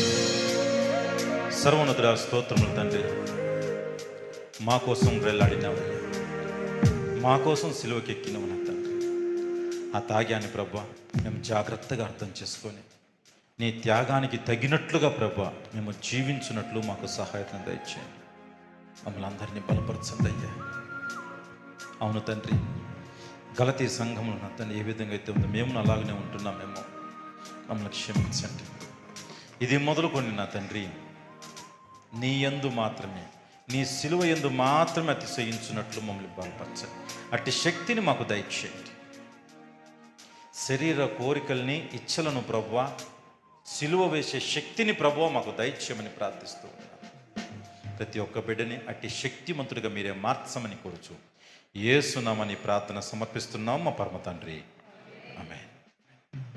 [SPEAKER 1] సర్వోన్నతుడా, స్తోత్రములు తండ్రి. మా కోసం వెళ్ళాడినావయ్యా, మా కోసం సిలువకెక్కినవు నా తండ్రి. ఆ త్యాగాన్ని ప్రభా మేము జాగ్రత్తగా అర్థం చేసుకొని నీ త్యాగానికి తగినట్లుగా ప్రభా మేము జీవించినట్లు మాకు సహాయతం దయచేయండి. మమ్మల్ని అందరినీ బలపరచండి అయ్యా. అవును తండ్రి, గలతీ సంఘములు నా తండ్రి ఏ విధంగా అయితే ఉందో మేము అలాగనే ఉంటున్నామేమో, మమ్మల్ని క్షమించండి. ఇది మొదలుకొని నా తండ్రి నీ యందు మాత్రమే, నీ సిలువ యందు మాత్రమే అతిశయించున్నట్లు మమ్మల్ని బలపరచండి. అట్టి శక్తిని మాకు దయచేయండి. శరీర కోరికల్ని, ఇచ్చలను ప్రభువా, సిలువ వేసే శక్తిని ప్రభువా మాకు దయచేయమని ప్రార్థిస్తూ ఉన్నాను. ప్రతి ఒక్క బిడ్డని అట్టి శక్తిమంతుడిగా మీరే మార్చమని కోరుచు యేసునామని ప్రార్థన సమర్పిస్తున్నాం మా పరమ తండ్రి. ఆమేన్.